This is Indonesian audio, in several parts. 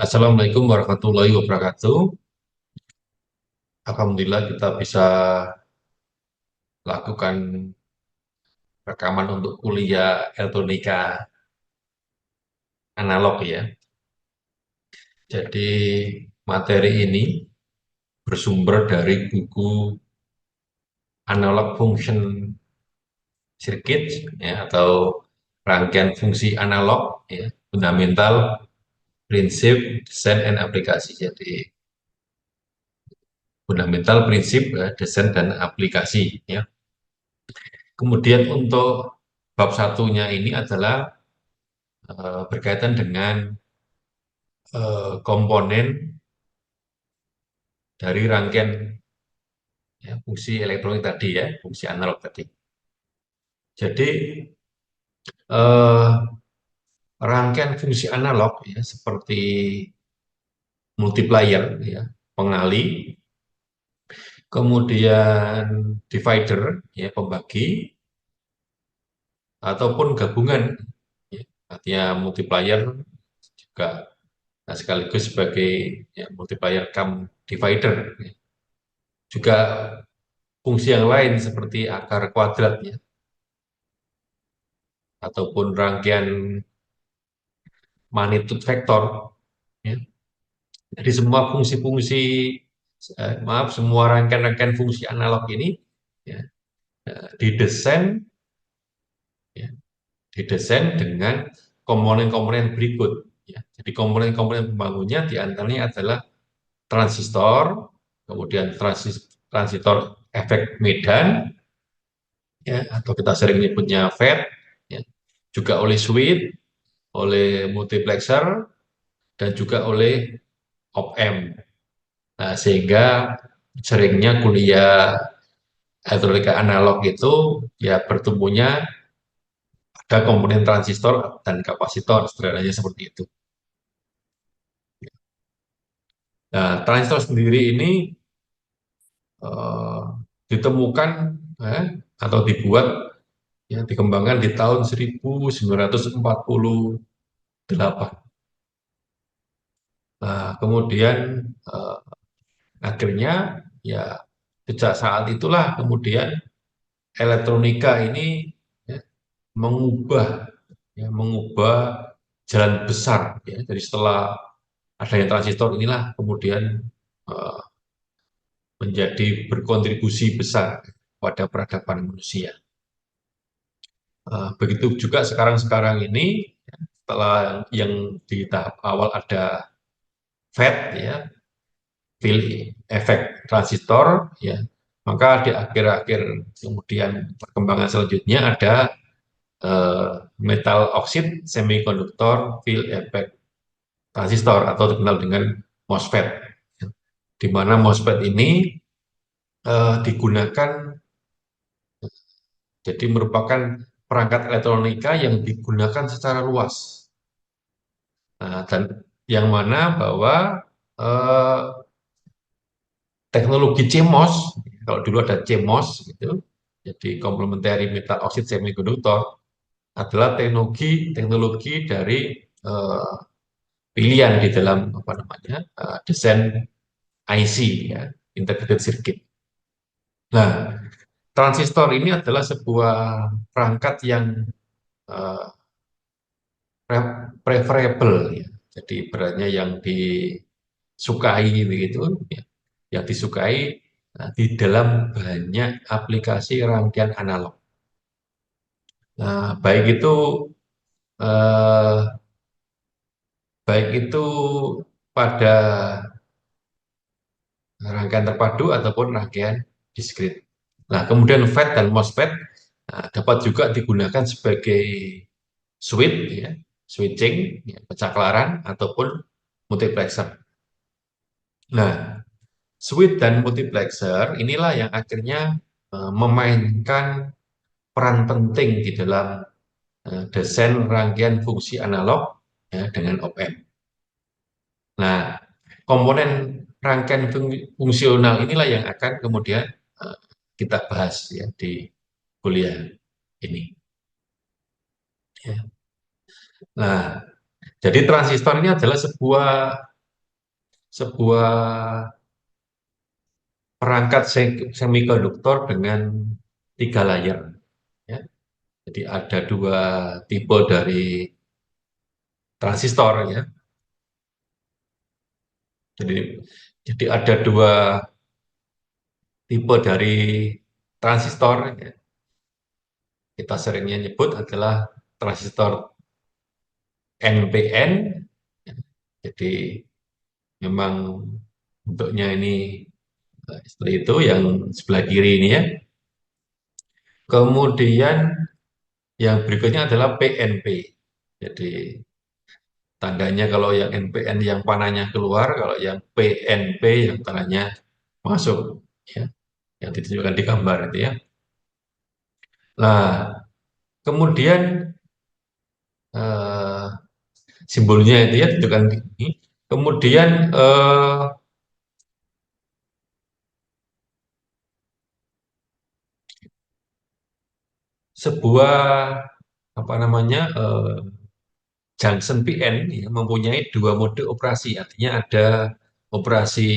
Assalamualaikum warahmatullahi wabarakatuh. Alhamdulillah kita bisa lakukan rekaman untuk kuliah elektronika analog ya. Jadi materi ini bersumber dari buku Analog Function Circuit ya, atau rangkaian fungsi analog ya, fundamental prinsip desain dan aplikasi. Jadi fundamental prinsip desain dan aplikasi ya. Kemudian untuk bab satunya ini adalah berkaitan dengan komponen dari rangkaian ya, fungsi elektronik tadi ya, fungsi analog tadi. Jadi eh, rangkaian fungsi analog ya seperti multiplier ya, pengali, kemudian divider ya, pembagi ataupun gabungan ya. Artinya multiplier juga sekaligus sebagai ya, multiplier cum divider ya. Juga fungsi yang lain seperti akar kuadrat ya, ataupun rangkaian magnitude vektor ya. Jadi semua fungsi-fungsi maaf semua rangkaian-rangkaian fungsi analog ini ya, didesain ya, didesain dengan komponen-komponen berikut ya. Jadi komponen-komponen pembangunnya diantaranya adalah transistor, kemudian transistor efek Medan ya, atau kita sering menyebutnya FET ya, juga oleh switch, oleh multiplexer dan juga oleh op-amp. Nah, sehingga seringnya kuliah elektronika analog itu ya bertumbuhnya ada komponen transistor dan kapasitor, sederhananya seperti itu. Nah, transistor sendiri ini eh, ditemukan eh, atau dibuat ya dikembangkan di tahun 1948. Nah, kemudian eh, akhirnya ya sejak saat itulah kemudian elektronika ini ya, mengubah mengubah jalan besar ya. Jadi setelah adanya transistor inilah kemudian eh, menjadi berkontribusi besar pada peradaban manusia. Begitu juga sekarang-sekarang ini setelah yang di tahap awal ada FET ya, field effect transistor ya, maka di akhir-akhir kemudian perkembangan selanjutnya ada metal oxide semikonduktor field effect transistor atau dikenal dengan MOSFET. Di mana MOSFET ini digunakan jadi merupakan perangkat elektronika yang digunakan secara luas. Nah, dan yang mana bahwa eh, teknologi CMOS, kalau dulu ada CMOS gitu, jadi complementary metal oxide semiconductor adalah teknologi teknologi dari eh, pilihan di dalam apa namanya desain IC ya, integrated circuit. Nah, transistor ini adalah sebuah perangkat yang eh, preferable ya. Jadi beratnya yang disukai begitu ya. Yang disukai di dalam banyak aplikasi rangkaian analog. Nah, eh, baik itu pada rangkaian terpadu ataupun rangkaian diskrit. Nah, kemudian FET dan MOSFET dapat juga digunakan sebagai switch, ya, switching, ya, pencaklaran ataupun multiplexer. Nah, switch dan multiplexer inilah yang akhirnya memainkan peran penting di dalam desain rangkaian fungsi analog ya, dengan op-amp. Nah, komponen rangkaian fungsional inilah yang akan kemudian eh, kita bahas ya di kuliah ini. Ya. Nah, Jadi transistor ini adalah sebuah sebuah perangkat semikonduktor dengan tiga layer. Ya. Jadi ada dua tipe dari transistor ya. Jadi jadi ada dua tipe dari transistor ya. Kita seringnya nyebut adalah transistor NPN. Ya. Jadi memang bentuknya ini seperti itu yang sebelah kiri ini ya. Kemudian yang berikutnya adalah PNP. Jadi tandanya kalau yang NPN yang panahnya keluar, kalau yang PNP yang panahnya masuk, ya, yang ditunjukkan di gambar itu ya. Nah, kemudian eh, simbolnya itu ya tunjukkan di sini. Kemudian sebuah apa namanya junction PN ya, mempunyai dua mode operasi, artinya ada operasi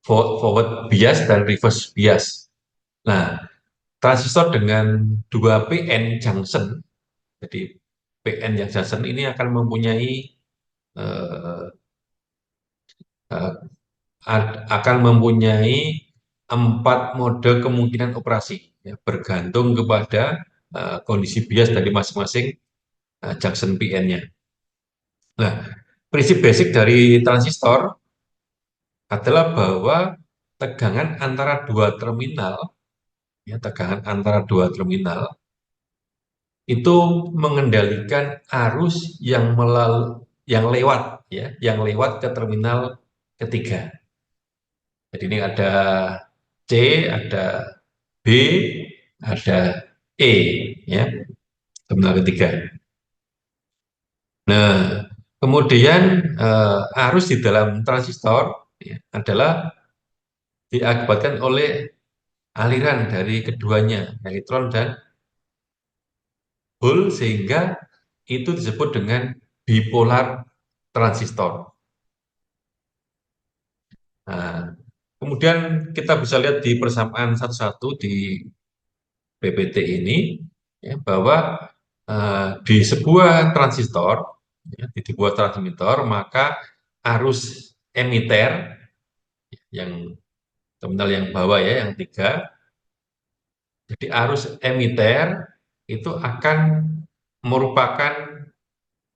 forward bias dan reverse bias. Nah, transistor dengan dua PN junction, jadi PN yang junction ini akan mempunyai eh, eh, akan mempunyai empat mode kemungkinan operasi, ya, bergantung kepada kondisi bias dari masing-masing junction PN-nya. Nah, prinsip basic dari transistor adalah bahwa tegangan antara dua terminal, ya, tegangan antara dua terminal itu mengendalikan arus yang lewat ya, yang lewat ke terminal ketiga. Jadi ini ada C, ada B, ada E ya, terminal ketiga. Nah, kemudian arus di dalam transistor ya, adalah diakibatkan oleh aliran dari keduanya, elektron dan hole, sehingga itu disebut dengan bipolar transistor. Nah, kemudian kita bisa lihat di persamaan satu-satu di PPT ini ya, bahwa di sebuah transistor, ya, di sebuah transmitter, maka arus emiter yang terminal yang bawah ya, yang tiga, jadi arus emiter itu akan merupakan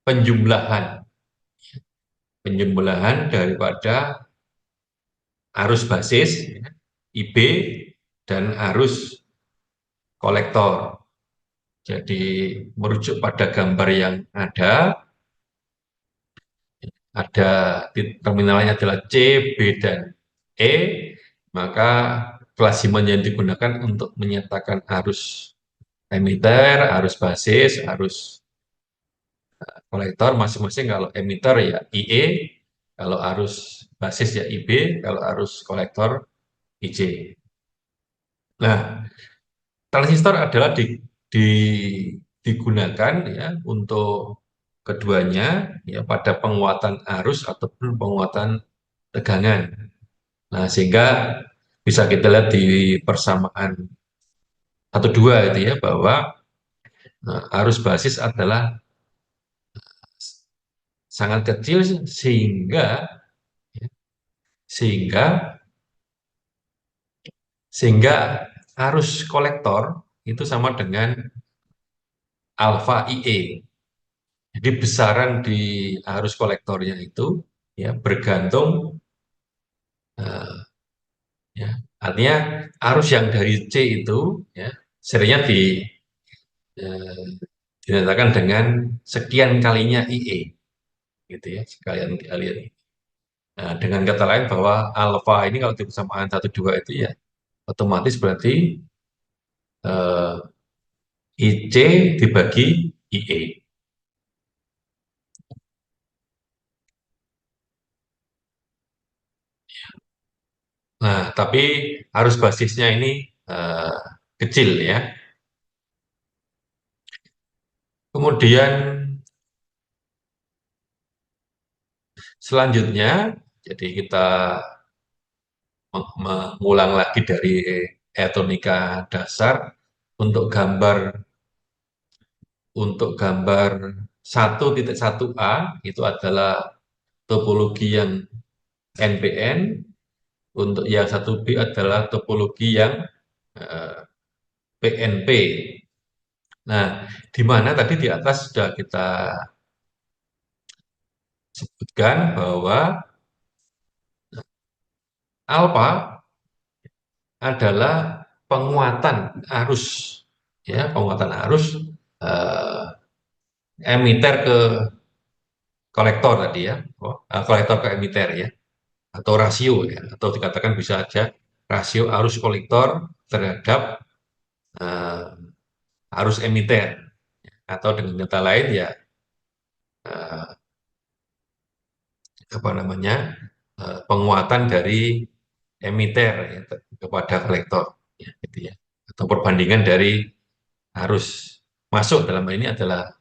penjumlahan penjumlahan daripada arus basis ya, IB dan arus kolektor. Jadi merujuk pada gambar yang ada di terminalnya adalah C, B, dan E, maka kelasiman yang digunakan untuk menyatakan arus emiter, arus basis, arus kolektor masing-masing. Kalau emiter ya IE, kalau arus basis ya IB, kalau arus kolektor IC. Nah, transistor adalah digunakan ya untuk keduanya ya pada penguatan arus ataupun penguatan tegangan. Nah, sehingga bisa kita lihat di persamaan satu dua itu ya bahwa arus basis adalah sangat kecil sehingga ya, sehingga sehingga arus kolektor itu sama dengan alfa IE. Jadi besaran di arus kolektornya itu ya bergantung eh, ya, artinya arus yang dari C itu ya seringnya eh, dinyatakan dengan sekian kalinya IE gitu ya, sekalian kalian. Nah, dengan kata lain bahwa alfa ini kalau di persamaan satu dua itu ya otomatis berarti eh, IC dibagi IE. Nah, tapi arus basisnya ini eh, kecil ya. Kemudian Selanjutnya, jadi kita mengulang lagi dari elektronika dasar untuk gambar 1.1a itu adalah topologi yang NPN, untuk yang 1B adalah topologi yang eh, PNP. Nah, di mana tadi di atas sudah kita sebutkan bahwa alfa adalah penguatan arus, ya, penguatan arus eh, emiter ke kolektor tadi ya, kolektor ke emiter ya, atau rasio ya, atau dikatakan bisa aja rasio arus kolektor terhadap eh, arus emiter, atau dengan kata lain ya eh, apa namanya, penguatan dari emiter ya, kepada kolektor ya, gitu ya, atau perbandingan dari arus masuk dalam hal ini adalah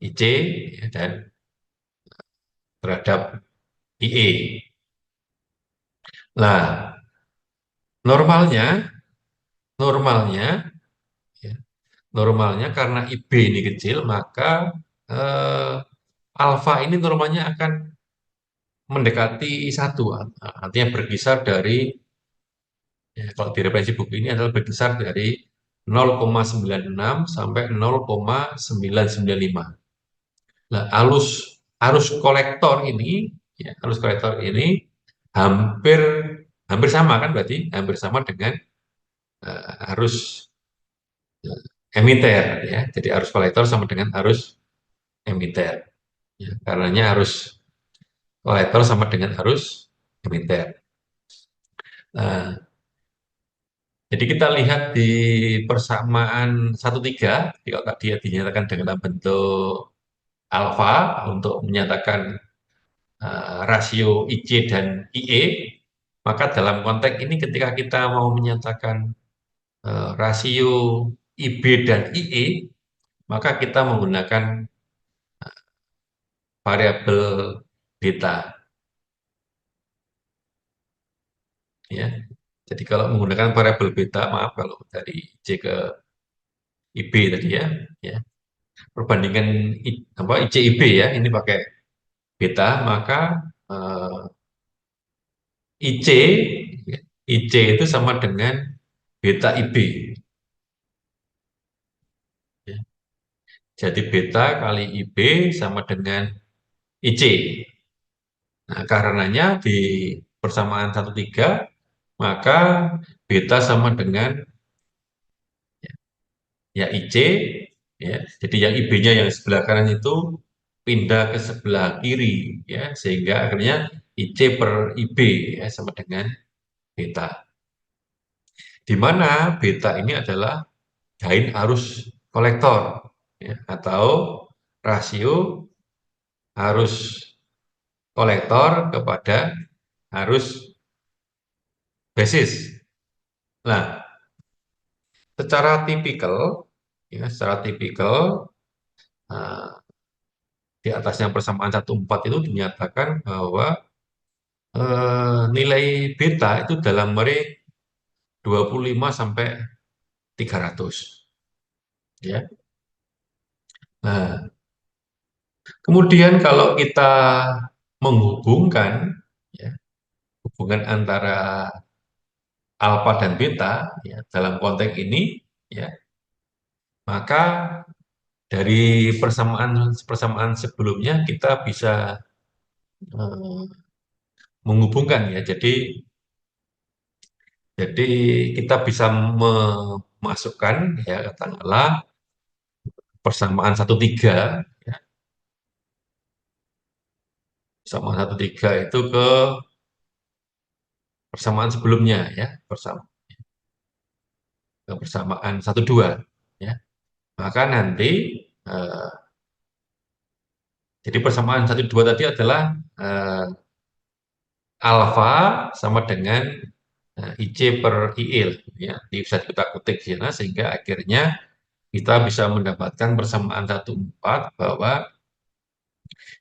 IC ya, dan terhadap IE. Nah, normalnya normalnya ya, normalnya karena IB ini kecil, maka eh, alfa ini normalnya akan mendekati satu, artinya berkisar dari, ya, kalau di referensi buku ini adalah berkisar dari 0,96 sampai 0,995. Nah, arus kolektor ini, ya, arus kolektor ini hampir hampir sama kan, berarti hampir sama dengan arus emiter ya. Jadi arus kolektor sama dengan arus emiter. Ya, karenanya arus kolektor sama dengan arus emiter. Nah, jadi kita lihat di persamaan 1,3, kalau tadi ya dinyatakan dengan bentuk alfa untuk menyatakan rasio IC dan IE, maka dalam konteks ini ketika kita mau menyatakan rasio IB dan IE, maka kita menggunakan variabel beta ya. Jadi kalau menggunakan variabel beta, maaf kalau dari IC ke IB tadi ya, ya. Perbandingan IC IB ya, ini pakai beta, maka eh, IC ya, IC itu sama dengan beta IB ya. Jadi beta kali IB sama dengan IC. Nah, karenanya di persamaan 1,3 maka beta sama dengan ya IC ya. Jadi yang IB-nya yang sebelah kanan itu pindah ke sebelah kiri ya, sehingga akhirnya IC per IB ya sama dengan beta. Di mana beta ini adalah gain arus kolektor ya, atau rasio arus kolektor kepada arus basis. Nah, secara tipikal eh, di atasnya persamaan 1,4 itu dinyatakan bahwa nilai beta itu dalam range 25 sampai 300 ya. Nah, kemudian kalau kita menghubungkan ya, hubungan antara alfa dan beta ya, dalam konteks ini ya, maka dari persamaan persamaan sebelumnya kita bisa menghubungkan ya. Jadi kita bisa memasukkan ya, katakanlah persamaan 1,3 ya, persamaan 1,3 itu ke persamaan sebelumnya ya, ke persamaan 1,2 ya. Maka nanti eh, jadi persamaan 1,2 tadi adalah eh, alfa sama dengan IC per IL ya. Bisa kita kutik di sana sehingga akhirnya kita bisa mendapatkan persamaan 1,4 bahwa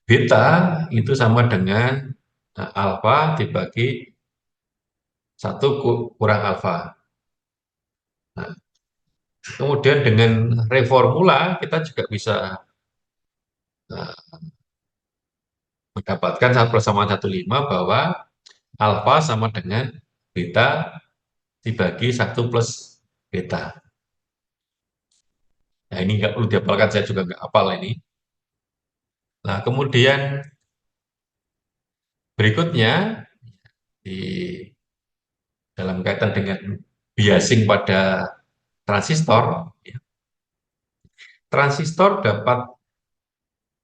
Beta itu sama dengan alfa dibagi satu kurang alfa. Nah, kemudian dengan reformula kita juga bisa mendapatkan persamaan 1,5 bahwa alfa sama dengan beta dibagi satu plus beta. Nah, ini nggak perlu dihafalkan, saya juga nggak hafal ini. Nah, kemudian berikutnya di dalam kaitan dengan biasing pada transistor, ya, transistor dapat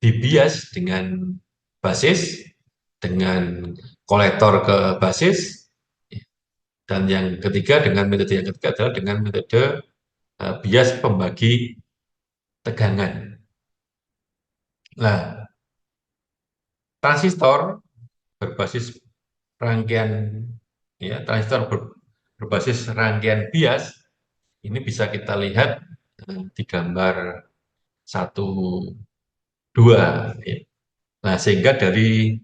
dibias dengan basis, dengan kolektor ke basis, dan yang ketiga dengan metode yang ketiga adalah dengan metode bias pembagi tegangan. Nah, transistor berbasis rangkaian, ya, transistor berbasis rangkaian bias ini bisa kita lihat di gambar 1, 2. Ya. Nah, sehingga dari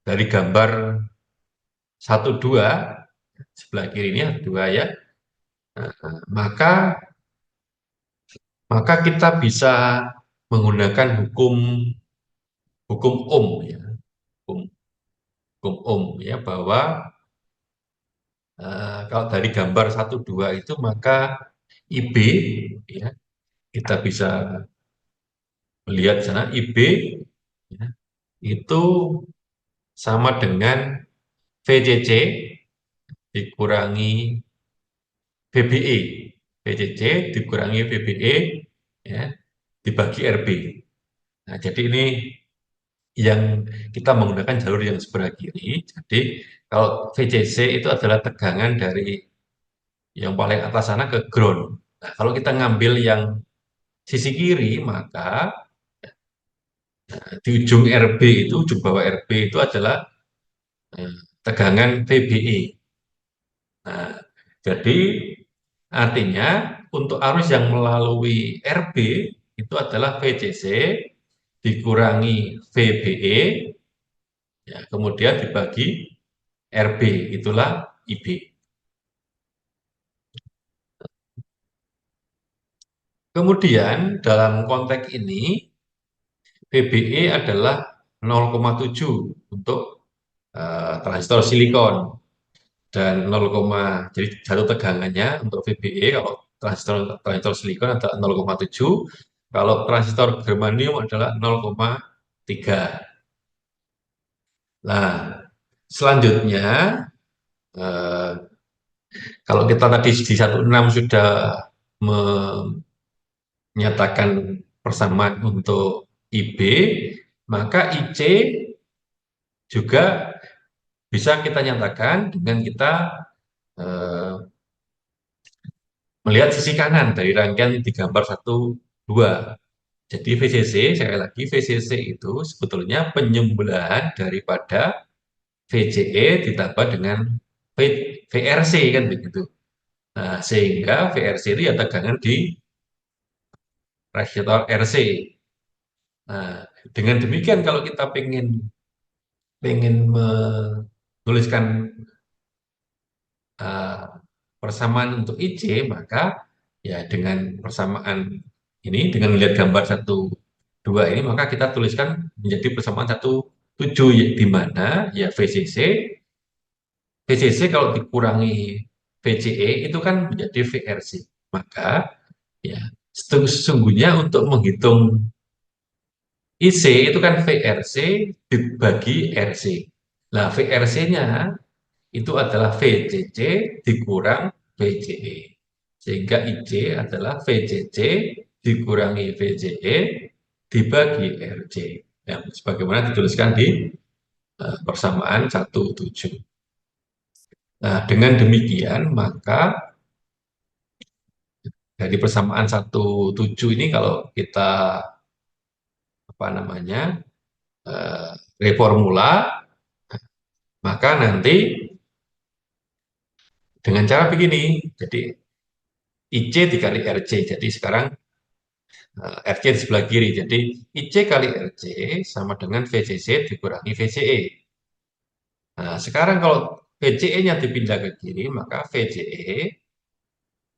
gambar 1, 2 sebelah kiri ini ada 2 ya. Maka maka kita bisa menggunakan hukum hukum Ohm ya, hukum, hukum Ohm ya, bahwa kalau dari gambar 1, 2 itu maka IB ya, kita bisa melihat di sana IB ya, itu sama dengan VCC dikurangi VBE. VCC dikurangi VBE ya, dibagi RB. Nah, jadi ini yang kita menggunakan jalur yang sebelah kiri. Jadi kalau VCC itu adalah tegangan dari yang paling atas sana ke ground. Nah, kalau kita ngambil yang sisi kiri, maka di ujung RB itu, ujung bawah RB itu adalah tegangan VBE. Nah, jadi artinya untuk arus yang melalui RB itu adalah VCC dikurangi VBE, ya, kemudian dibagi RB, itulah IB. Kemudian dalam konteks ini VBE adalah 0,7 untuk transistor silikon dan 0, jadi satu tegangannya untuk VBE kalau transistor transistor silikon adalah 0,7, kalau transistor germanium adalah 0,3. Nah, selanjutnya eh, kalau kita tadi di 1,6 sudah menyatakan persamaan untuk IB, maka IC juga bisa kita nyatakan dengan kita eh, melihat sisi kanan dari rangkaian di gambar 1, 2. Jadi VCC, sekali lagi VCC itu sebetulnya penyembelahan daripada VCE ditambah dengan VRC kan begitu. Nah, sehingga VRC itu ya tegangan di resistor RC. Nah, dengan demikian kalau kita pengen pengen menuliskan uh, persamaan untuk IC, maka ya dengan persamaan ini, dengan melihat gambar 1, 2 ini, maka kita tuliskan menjadi persamaan 1,7, ya, di mana ya VCC kalau dikurangi VCE itu kan menjadi VRC. Maka ya sesungguhnya untuk menghitung IC itu kan VRC dibagi RC. Nah, VRC-nya itu adalah VCC dikurang VCE. Sehingga IC adalah VCC dikurangi VCE dibagi RC. Ya, sebagaimana dituliskan di persamaan 1,7. Nah, dengan demikian maka dari persamaan 1,7 ini kalau kita apa namanya reformula, maka nanti dengan cara begini. Jadi IC dikali RC. Jadi sekarang RC di sebelah kiri. Jadi IC kali RC sama dengan VCC dikurangi VCE. Nah, sekarang kalau VCE-nya dipindah ke kiri, maka VCE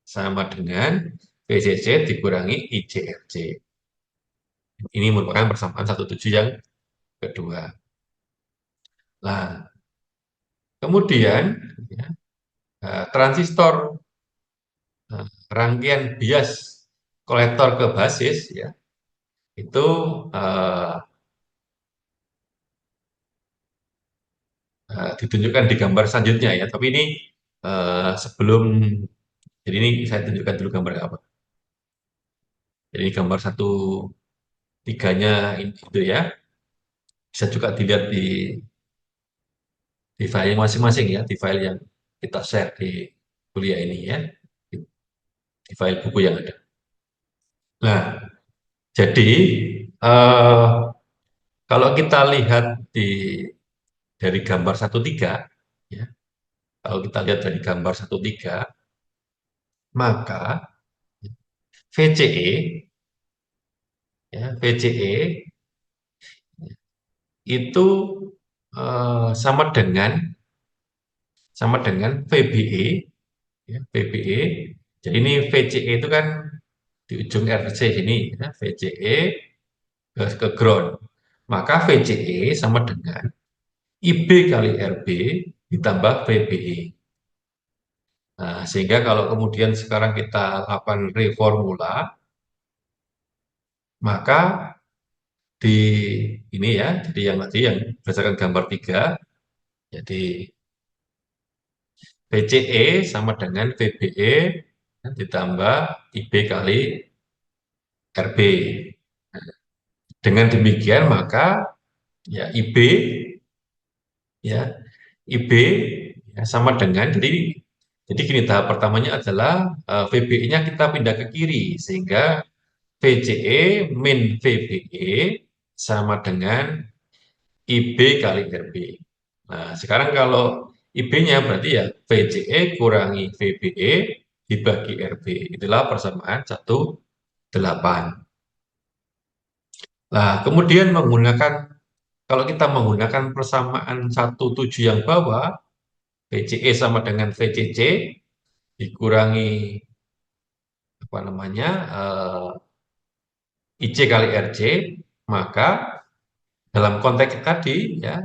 sama dengan VCC dikurangi ICRC. Ini merupakan persamaan 17 yang kedua. Nah, kemudian ya, transistor rangkaian bias kolektor ke basis ya itu uh, ditunjukkan di gambar selanjutnya ya. Tapi ini sebelum jadi ini saya tunjukkan dulu gambar apa. Jadi gambar satu tiganya itu ya bisa juga dilihat di file masing-masing ya, di file yang kita share di kuliah ini ya, di file buku yang ada. Nah, jadi eh, kalau kita lihat dari gambar 13 ya, kalau kita lihat dari gambar 13 maka VCE ya, VCE itu sama dengan VBE ya, VBE. Jadi ini VCE itu kan di ujung RC ini ya, VCE ke ground. Maka VCE sama dengan IB kali RB ditambah VBE. Nah, sehingga kalau kemudian sekarang kita lakukan reformula, maka di ini ya, jadi yang tadi yang berdasarkan gambar 3, jadi VCE sama dengan VBE ditambah IB kali RB. Dengan demikian maka ya IB ya IB ya, sama dengan jadi gini tahap pertamanya adalah VBE-nya kita pindah ke kiri sehingga VCE min VBE sama dengan IB kali RB. Nah, sekarang kalau IB-nya berarti ya VCE kurangi VBE dibagi RB. Itulah persamaan 1,8. Nah, kemudian kalau kita menggunakan persamaan 1,7 yang bawah, VCE sama dengan VCC dikurangi apa namanya IC kali RC, maka dalam konteks tadi ya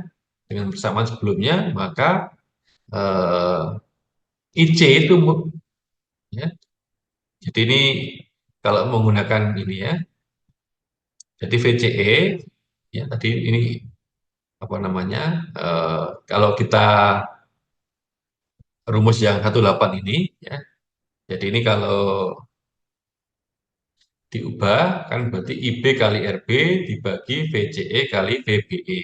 dengan persamaan sebelumnya maka eh, IC itu ya. Jadi ini kalau menggunakan ini ya, jadi VCE ya tadi ini apa namanya kalau kita rumus yang 1,8 ini ya. Jadi ini kalau diubah kan berarti IB kali RB dibagi VCE kali VBE.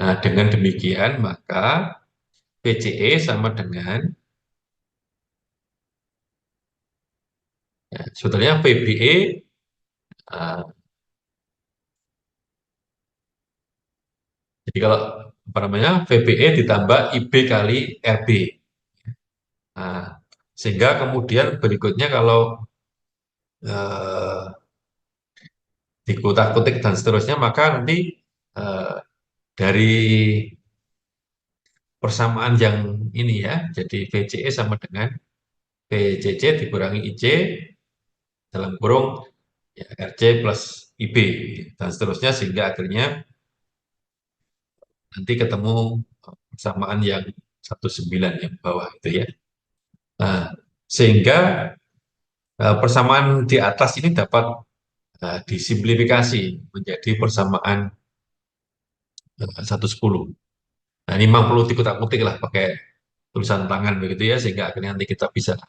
Nah, dengan demikian maka VCE sama dengan ya, sebetulnya VBE jadi kalau apa namanya VBE ditambah IB kali RB. Nah, sehingga kemudian berikutnya kalau eh, dikutak-kutik dan seterusnya maka nanti eh, dari persamaan yang ini ya, jadi VCE sama dengan VCC dikurangi IC dalam kurung ya, RC plus IB dan seterusnya sehingga akhirnya nanti ketemu persamaan yang 1,9 yang bawah itu ya. Nah, sehingga persamaan di atas ini dapat disimplifikasi menjadi persamaan 1,10. Nah, ini memang perlu dikutak-kutik lah pakai tulisan tangan begitu ya, sehingga akhirnya nanti kita bisa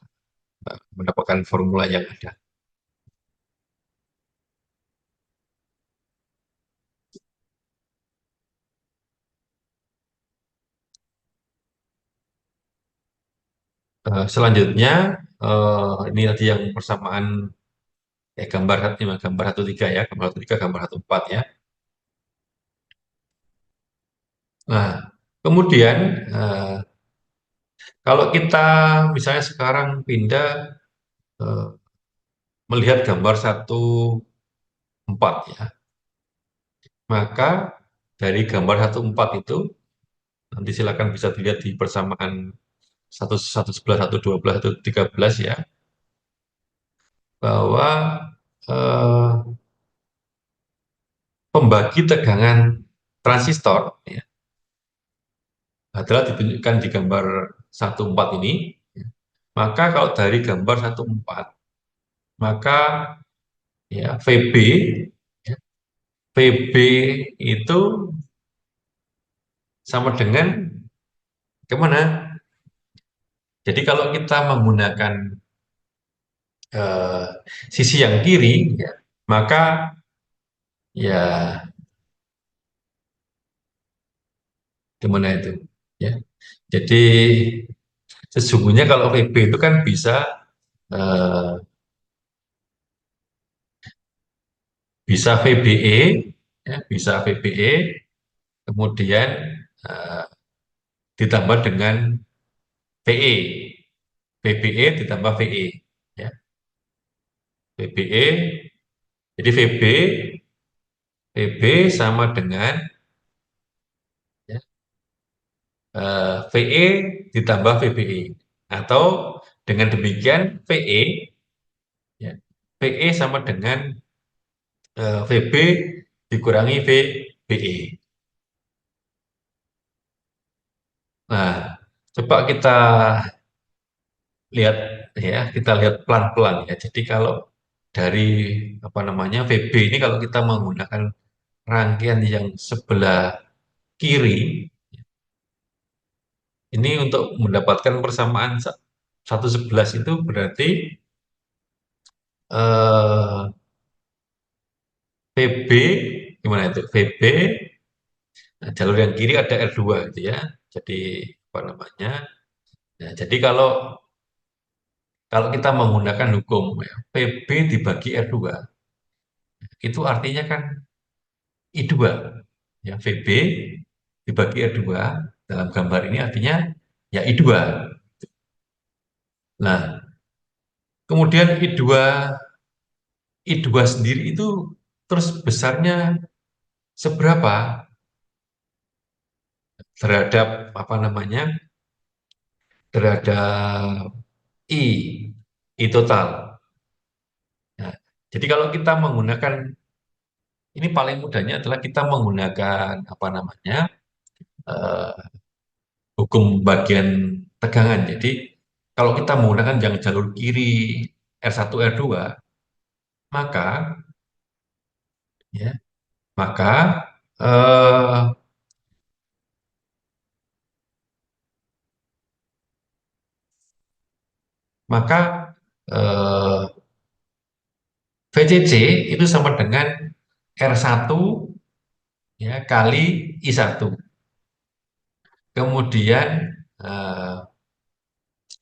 mendapatkan formula yang ada. Selanjutnya, ini tadi yang persamaan gambar 1,3 ya, gambar 1,3, gambar 1,4 ya. Nah, kemudian kalau kita misalnya sekarang pindah eh, melihat gambar 1,4 ya, maka dari gambar 1,4 itu nanti silakan bisa dilihat di persamaan 1,11, 1,12, 1,13 ya, bahwa eh, pembagi tegangan transistor ya, adalah ditunjukkan di gambar 1,4 ini. Maka kalau dari gambar 1,4, maka ya VB, ya, VB itu sama dengan kemana? Jadi kalau kita menggunakan eh, sisi yang kiri, ya, maka ya gimana itu? Ya, jadi sesungguhnya kalau VB itu kan eh, bisa VBE, ya, bisa VBE, kemudian eh, ditambah dengan VE, VBE ditambah VE, ya, VBE, jadi VB sama dengan ya, VE ditambah VBE, atau dengan demikian VE, ya, VE sama dengan VB dikurangi VBE. Nah, coba kita lihat ya, kita lihat pelan-pelan ya. Jadi kalau dari apa namanya VB ini kalau kita menggunakan rangkaian yang sebelah kiri, ini untuk mendapatkan persamaan 1,11 itu berarti eh, VB gimana itu? VB, nah, jalur yang kiri ada R2 gitu ya. Jadi apa namanya? Nah, jadi kalau kalau kita menggunakan hukum ya, PB dibagi R2, itu artinya kan I2. Ya, VB dibagi R2 dalam gambar ini artinya ya I2. Nah, kemudian I2 sendiri itu terus besarnya seberapa terhadap apa namanya? Terhadap I, I total. Nah, jadi kalau kita menggunakan ini paling mudahnya adalah kita menggunakan apa namanya? eh, Hukum bagian tegangan. Jadi kalau kita menggunakan yang jalur kiri R1 R2, maka ya, maka eh, maka eh, VCC itu sama dengan R1 ya kali I1. Kemudian eh,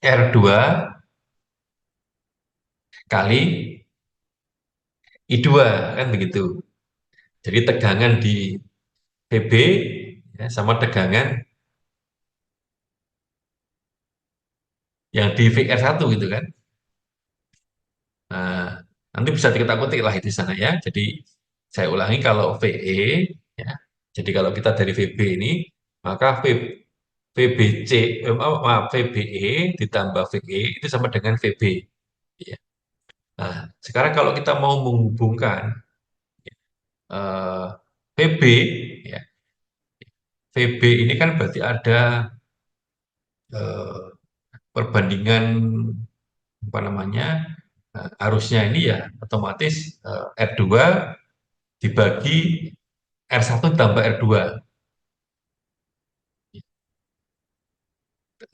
R2 kali I2 kan begitu. Jadi tegangan di PB ya, sama tegangan yang di VR1 gitu kan. Nah, nanti bisa kita kutik lah itu di sana ya. Jadi saya ulangi kalau VE ya. Jadi kalau kita dari VB ini maka VBC maaf, VBE ditambah VE itu sama dengan VB ya. Nah, sekarang kalau kita mau menghubungkan VB ya. VB ini kan berarti ada eh, perbandingan apa namanya arusnya ini ya otomatis R2 dibagi R1 tambah R2.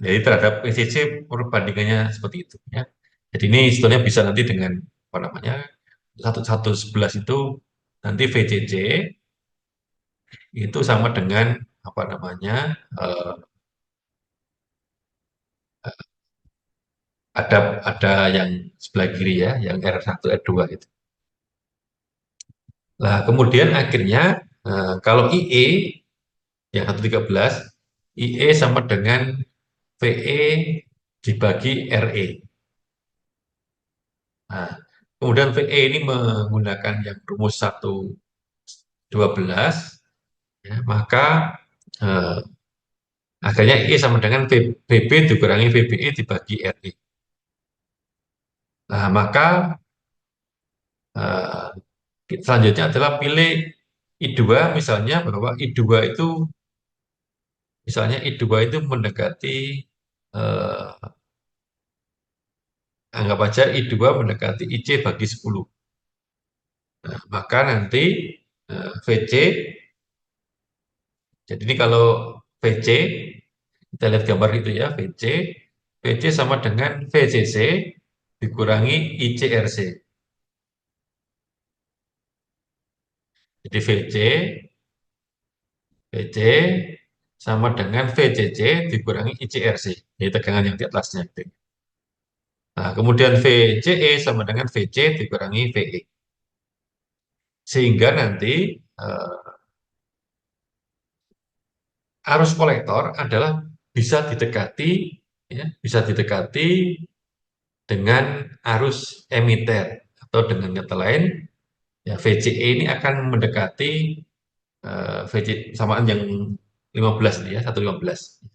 Jadi terhadap PCC perbandingannya seperti itu ya. Jadi ini sebetulnya bisa nanti dengan apa namanya 1,11 itu nanti VCC itu sama dengan apa namanya eh, ada yang sebelah kiri ya, yang R1 R2 itu. Nah, kemudian akhirnya kalau IE yang 1,13 IE sama dengan VE dibagi RE. Nah, Kemudian VE ini menggunakan yang rumus 1/12, ya, maka eh, akhirnya I sama dengan VB dikurangi VBE dibagi RE. Nah, maka eh, selanjutnya adalah pilih I2, misalnya bahwa I2 itu misalnya I2 itu mendekati eh, anggap aja I2 mendekati IC bagi 10. Nah, maka nanti VC, jadi ini kalau VC, kita lihat gambar itu ya, VC sama dengan VCC dikurangi ICRC. Jadi VC sama dengan VCC dikurangi ICRC, jadi tegangan yang di atasnya. Nah, kemudian VCE sama dengan VC dikurangi VE. Sehingga nanti arus kolektor adalah bisa didekati, ya, bisa didekati dengan arus emiter, atau dengan kata lain ya VCE ini akan mendekati VC samaan yang 15 nih ya, 1/15.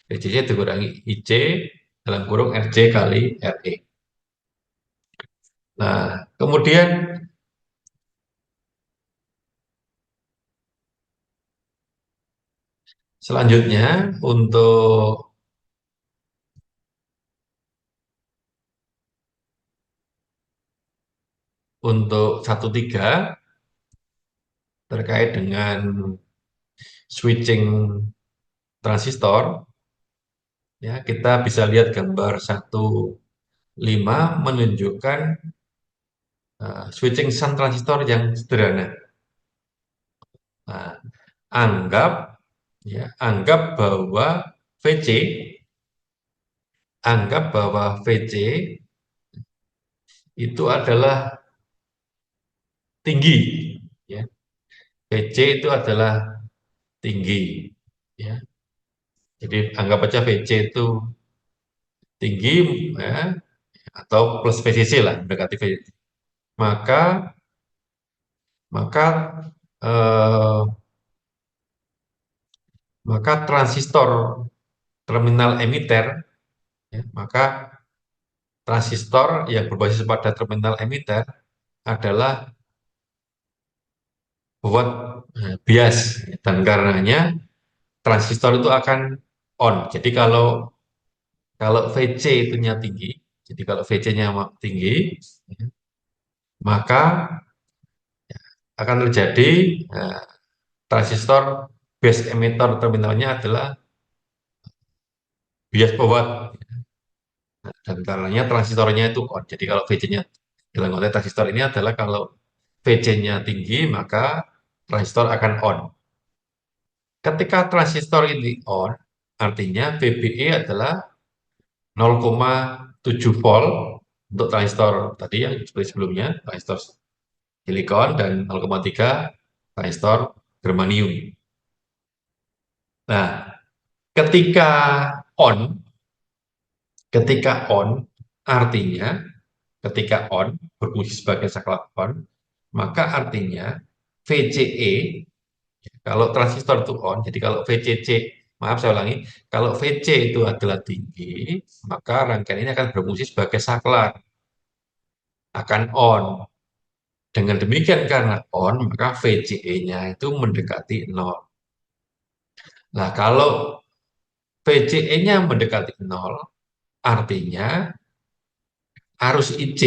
VCC dikurangi IC dalam kurung RC kali RE. Nah, kemudian selanjutnya untuk 1/3 terkait dengan switching transistor, ya kita bisa lihat gambar 1/5 menunjukkan switching shunt transistor yang sederhana. Nah, anggap anggap bahwa VC VC itu adalah tinggi, ya. VC itu adalah tinggi, ya. Jadi anggap aja VC itu tinggi, ya, atau plus VCC lah mendekati VCC. Maka maka eh, maka transistor terminal emiter, ya, maka transistor yang berbasis pada terminal emiter adalah buat bias, dan karenanya transistor itu akan on. Jadi kalau kalau VC itunya tinggi, jadi kalau VC-nya tinggi, ya, maka akan terjadi eh, transistor base emitter terminalnya adalah bias forward, dan karenanya transistornya itu on. Jadi kalau VC-nya dalam konteks transistor ini adalah kalau VC-nya tinggi, maka transistor akan on. Ketika transistor ini on, artinya VBE adalah 0,7 volt untuk transistor tadi yang seperti sebelumnya, transistor silikon, dan 0,3 transistor germanium. Nah, ketika on, ketika on artinya ketika on berfungsi sebagai saklar on, maka artinya VCE, kalau transistor itu on, jadi kalau VCC, maaf saya ulangi, kalau VC itu adalah tinggi, maka rangkaian ini akan berfungsi sebagai saklar, akan on. Dengan demikian karena on, maka VCE-nya itu mendekati 0. Nah, kalau VCE-nya mendekati 0, artinya arus IC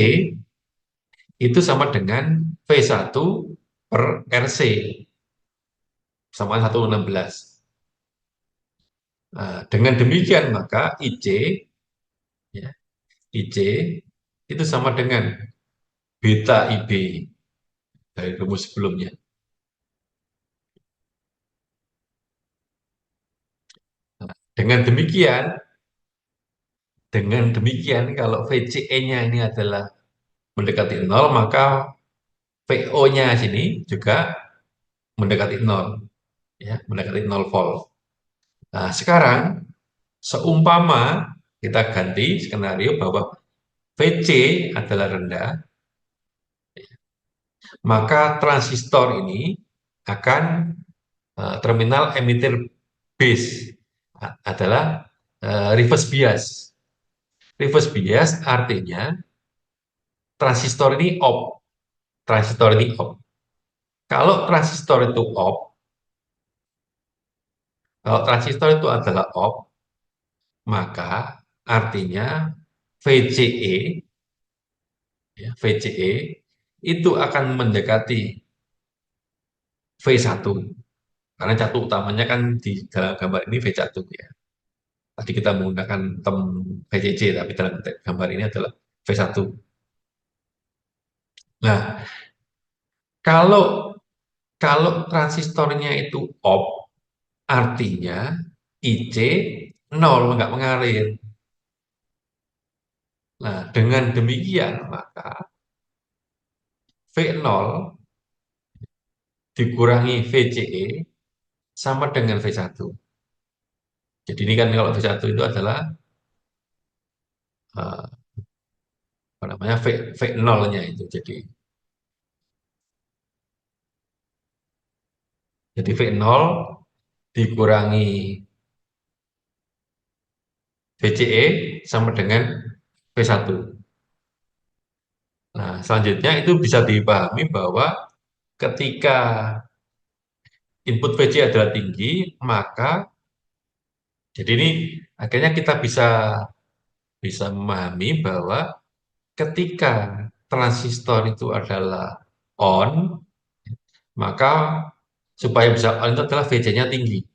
itu sama dengan V1 per RC, sama 1/16. Nah, dengan demikian maka IC, ya, IC itu sama dengan beta IB dari rumus sebelumnya. Nah, dengan demikian kalau VCE-nya ini adalah mendekati 0, maka VO-nya sini juga mendekati 0, ya, mendekati 0 volt. Nah, sekarang seumpama kita ganti skenario bahwa VC adalah rendah, maka transistor ini akan terminal emitter base adalah reverse bias. Reverse bias artinya transistor ini off. Transistor ini off. Kalau transistor itu off, kalau transistor itu adalah off, maka artinya VCE, ya, VCE itu akan mendekati V1. Karena catu utamanya kan di dalam gambar ini V1 ya. Tadi kita menggunakan tem VCC, tapi dalam gambar ini adalah V1. Nah, kalau kalau transistornya itu off, artinya IC nol, nggak mengalir. Nah, dengan demikian maka V0 dikurangi VCE sama dengan V1. Jadi ini kan kalau V1 itu adalah eh, apa namanya V0-nya itu. Jadi V0 dikurangi VCE sama dengan V1. Nah, selanjutnya itu bisa dipahami bahwa ketika input VC adalah tinggi, maka jadi ini akhirnya kita bisa bisa memahami bahwa ketika transistor itu adalah on, maka supaya bisa on itu adalah VC-nya tinggi.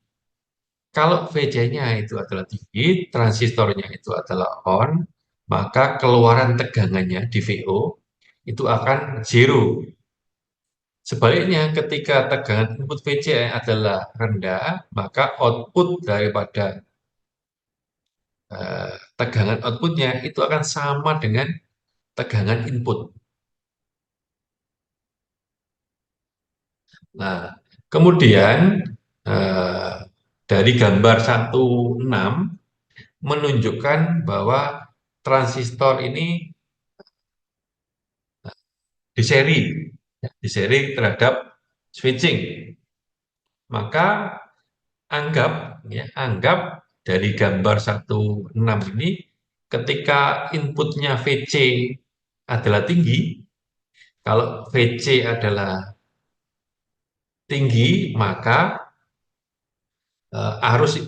Kalau VC-nya itu adalah tinggi, transistornya itu adalah on, maka keluaran tegangannya di VO itu akan zero. Sebaliknya, ketika tegangan input VC adalah rendah, maka output daripada tegangan outputnya itu akan sama dengan tegangan input. Nah, kemudian eh, dari gambar 16 menunjukkan bahwa transistor ini di seri, ya, di seri terhadap switching. Maka anggap dari gambar 16 ini ketika inputnya VC adalah tinggi, kalau VC adalah tinggi, maka arus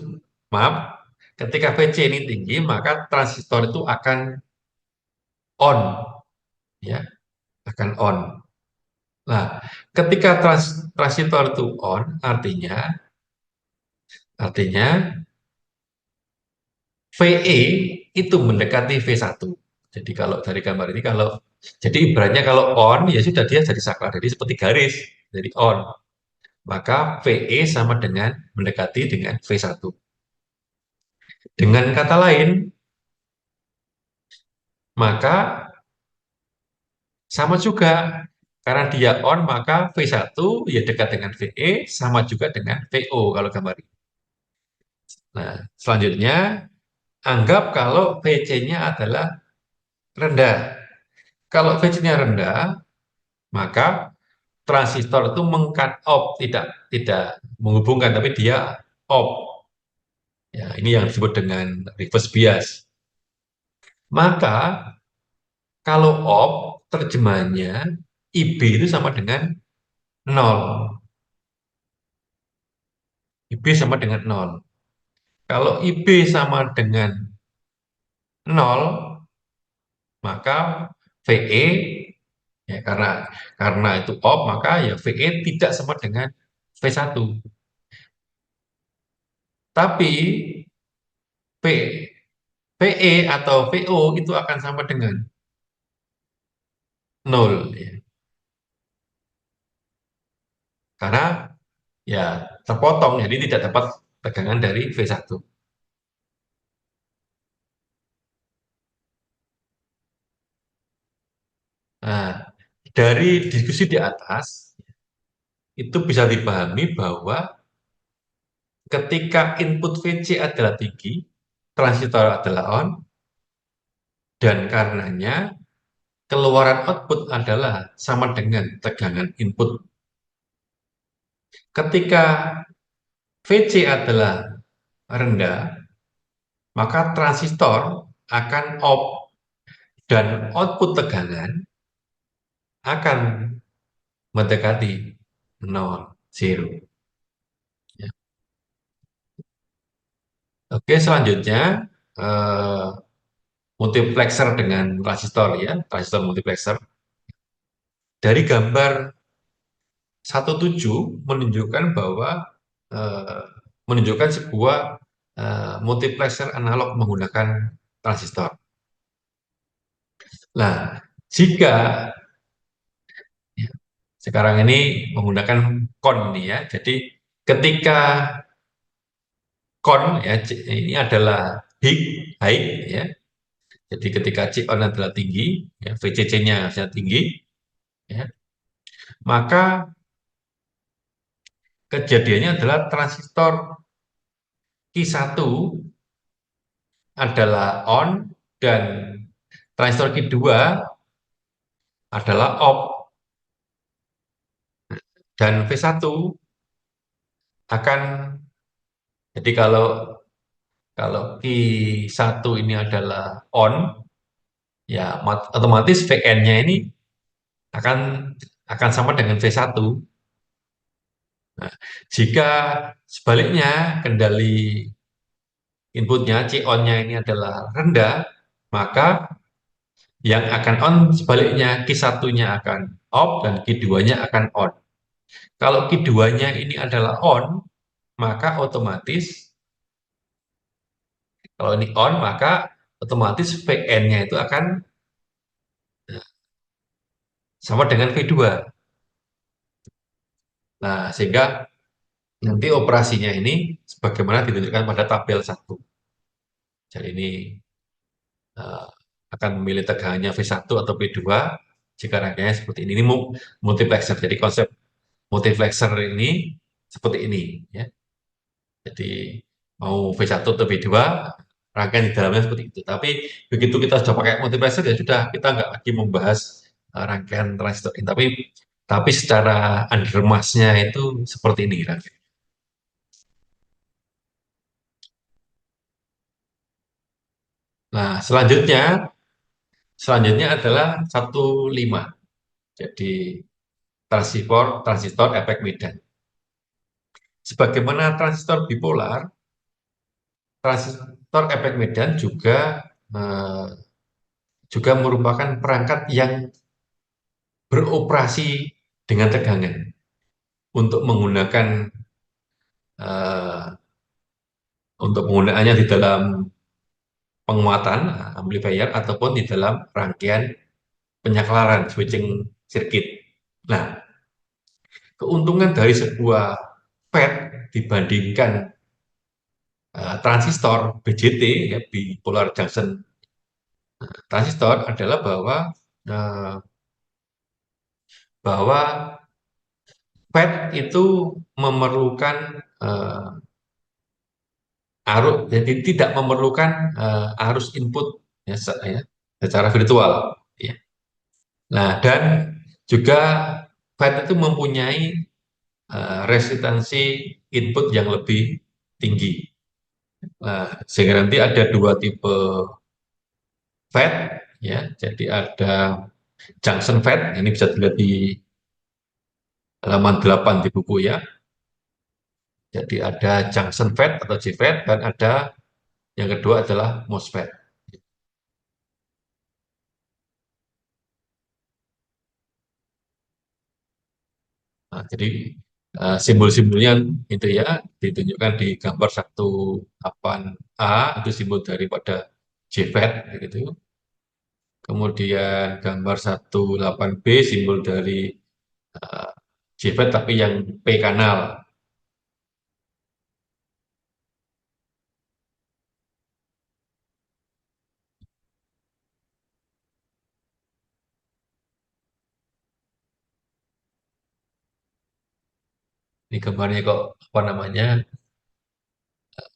maaf, ketika VC ini tinggi, maka transistor itu akan on, ya, akan on. Nah, ketika transistor itu on, artinya VE itu mendekati V1. Jadi kalau dari gambar ini jadi ibaratnya kalau on ya sudah dia jadi saklar, jadi seperti garis jadi on. Maka VE sama dengan mendekati dengan V1. Dengan kata lain, maka sama juga karena dia on maka V1 ya dekat dengan VE sama juga dengan VO kalau gambar ini. Nah, selanjutnya anggap kalau VC-nya adalah rendah. Kalau VC-nya rendah, maka transistor itu meng-cut off, tidak menghubungkan, tapi dia off. Ya, ini yang disebut dengan reverse bias. Maka kalau off, terjemahnya IB itu sama dengan nol. IB sama dengan nol. Kalau IB sama dengan nol, maka VE ya karena itu off, maka ya VE tidak sama dengan V1. Tapi P, PE atau VO itu akan sama dengan nol ya. Karena ya terpotong, jadi tidak dapat tegangan dari V1. Nah, dari diskusi di atas, itu bisa dipahami bahwa ketika input VC adalah tinggi, transistor adalah on, dan karenanya keluaran output adalah sama dengan tegangan input. Ketika VC adalah rendah, maka transistor akan off dan output tegangan akan mendekati nol, zero. Ya. Oke, selanjutnya eh, multiplexer dengan transistor ya, transistor multiplexer. Dari gambar 17 menunjukkan bahwa eh, menunjukkan sebuah multiplexer analog menggunakan transistor. Nah, jika ya, sekarang ini menggunakan kon nih ya, jadi ketika kon ya ini adalah high ya, jadi ketika C on adalah tinggi, ya, VCC-nya tinggi, ya, maka kejadiannya adalah transistor Q1 adalah on dan transistor Q2 adalah off dan V1 akan jadi kalau Q1 ini adalah on ya otomatis Vn-nya ini akan akan sama dengan V1. Nah, jika sebaliknya kendali inputnya C on-nya ini adalah rendah, maka yang akan on sebaliknya Q1-nya akan off dan Q2-nya akan on. Kalau Q2-nya ini adalah on, maka otomatis kalau ini on, maka otomatis Vn-nya itu akan sama dengan V2. Nah, sehingga nanti operasinya ini sebagaimana ditunjukkan pada tabel 1. Jadi ini eh, akan memilih tegangannya V1 atau V2 jika rangkaiannya seperti ini. Ini multiplexer. Jadi konsep multiplexer ini seperti ini ya. Jadi mau V1 atau V2 rangkaian di dalamnya seperti itu. Tapi begitu kita sudah pakai multiplexer ya sudah kita nggak lagi membahas rangkaian transistor ini. Tapi secara under mass-nya itu seperti ini rangkaian. Nah, selanjutnya adalah 15. Jadi transistor efek Medan. Sebagaimana transistor bipolar, transistor efek Medan eh, juga merupakan perangkat yang beroperasi dengan tegangan untuk menggunakan eh, untuk penggunaannya di dalam penguatan amplifier ataupun di dalam rangkaian penyaklaran switching circuit. Nah, keuntungan dari sebuah FET dibandingkan transistor BJT ya bipolar junction transistor adalah eh, bahwa FET itu memerlukan arus, jadi tidak memerlukan arus input ya, ya, secara virtual. Ya. Nah, dan juga FET itu mempunyai resistansi input yang lebih tinggi. Nah, sehingga nanti ada dua tipe FET, ya. Jadi ada junction FET, ini bisa dilihat di halaman 8 di buku ya. Jadi ada junction FET atau JFET dan ada yang kedua adalah MOSFET. Nah, jadi simbol-simbolnya itu ya ditunjukkan di gambar 18A itu simbol daripada JFET gitu. Kemudian gambar 18B simbol dari uh, JFET tapi yang P kanal. Ini gambarnya kok apa namanya?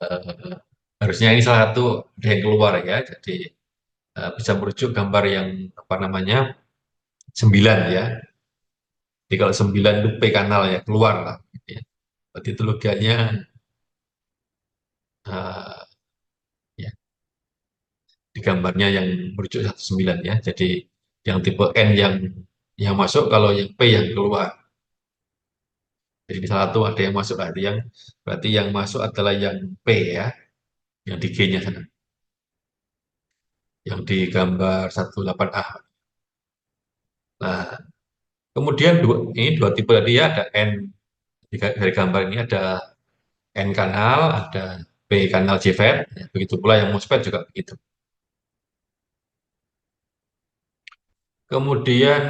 uh, Harusnya ini salah satu ada yang keluar ya. Jadi bisa merujuk gambar yang apa namanya 9 ya. Jadi kalau 9 itu P kanal ya, keluar lah. Gitu ya. Berarti itu logikanya eh, ya, di gambarnya yang merujuk 19 ya. Jadi yang tipe N yang masuk, kalau yang P yang keluar. Jadi di salah satu ada yang masuk, berarti yang masuk adalah yang P ya, yang di G-nya sana, yang di gambar 18A. Nah, kemudian ini dua tipe tadi ya, ada N dari gambar ini ada N kanal, ada P kanal JFET, ya, begitu pula yang MOSFET juga begitu. Kemudian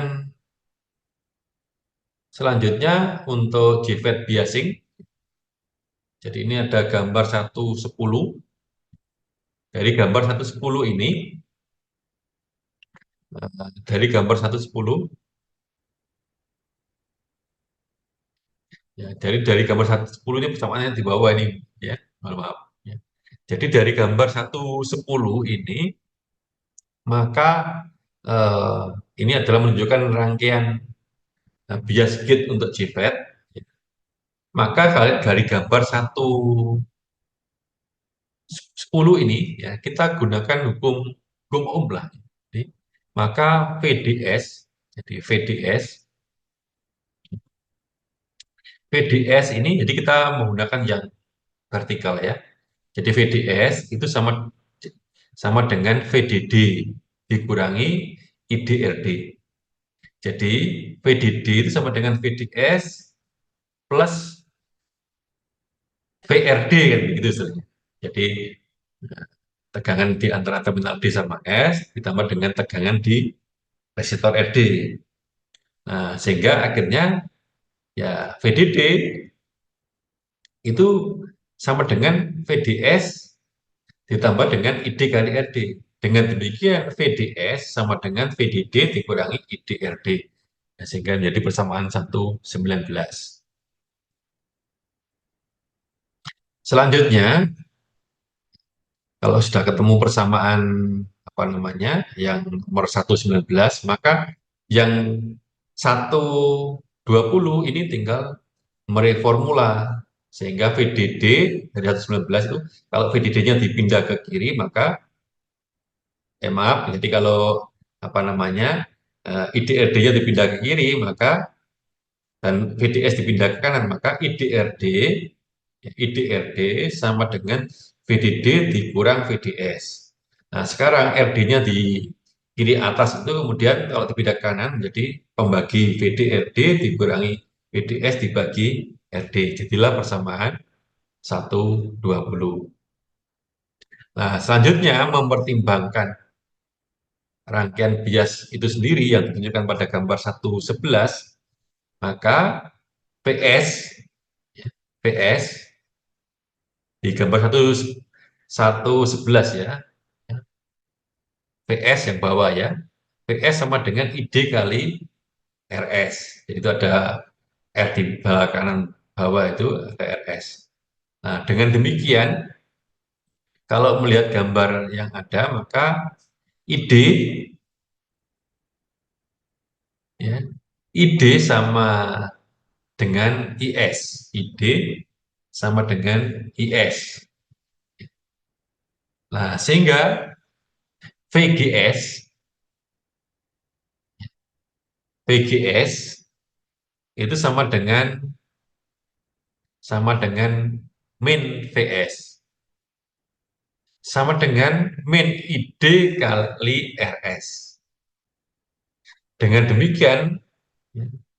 selanjutnya untuk JFET biasing, jadi ini ada gambar 110. Dari gambar 110 ini, dari gambar 110, ya, dari gambar 110 ini persamaannya di bawah ini, ya, mohon maaf. Ya. Jadi dari gambar 110 ini, maka eh, ini adalah menunjukkan rangkaian bias gate untuk JFET. Maka dari gambar 110 ini, ya, kita gunakan hukum Ohm lah. Jadi, maka VDS, jadi VDS ini, jadi kita menggunakan yang vertikal ya. Jadi VDS itu sama sama dengan VDD dikurangi IDRD. Jadi VDD itu sama dengan VDS plus VRD kan begitu istilahnya. Jadi tegangan di antara terminal D sama S ditambah dengan tegangan di resistor RD. Nah, sehingga akhirnya ya VDD itu sama dengan VDS ditambah dengan ID kali RD. Dengan demikian VDS sama dengan VDD dikurangi ID RD. Nah, sehingga menjadi persamaan 119. Selanjutnya, kalau sudah ketemu persamaan apa namanya yang nomor 119, maka yang 120 ini tinggal mereformula sehingga VDD dari 119 itu kalau VDD-nya dipindah ke kiri maka maaf, jadi kalau apa namanya IDRD-nya dipindah ke kiri maka dan VDS dipindah ke kanan maka IDRD sama dengan VDD dikurang VDS. Nah, sekarang RD-nya di kiri atas itu kemudian kalau dipindah ke kanan menjadi pembagi VDRD dikurangi VDS dibagi RD. Jadilah persamaan 120. Nah, selanjutnya mempertimbangkan rangkaian bias itu sendiri yang ditunjukkan pada gambar 111, maka PS PS di gambar 111 ya, PS yang bawah ya. PS sama dengan ID kali RS. Jadi itu ada R di bawah kanan bawah itu ada RS. Nah, dengan demikian kalau melihat gambar yang ada maka ID ya, ID sama dengan IS. ID sama dengan IS. Nah, sehingga VGS VGS itu sama dengan min VS. Sama dengan min ID kali RS. Dengan demikian,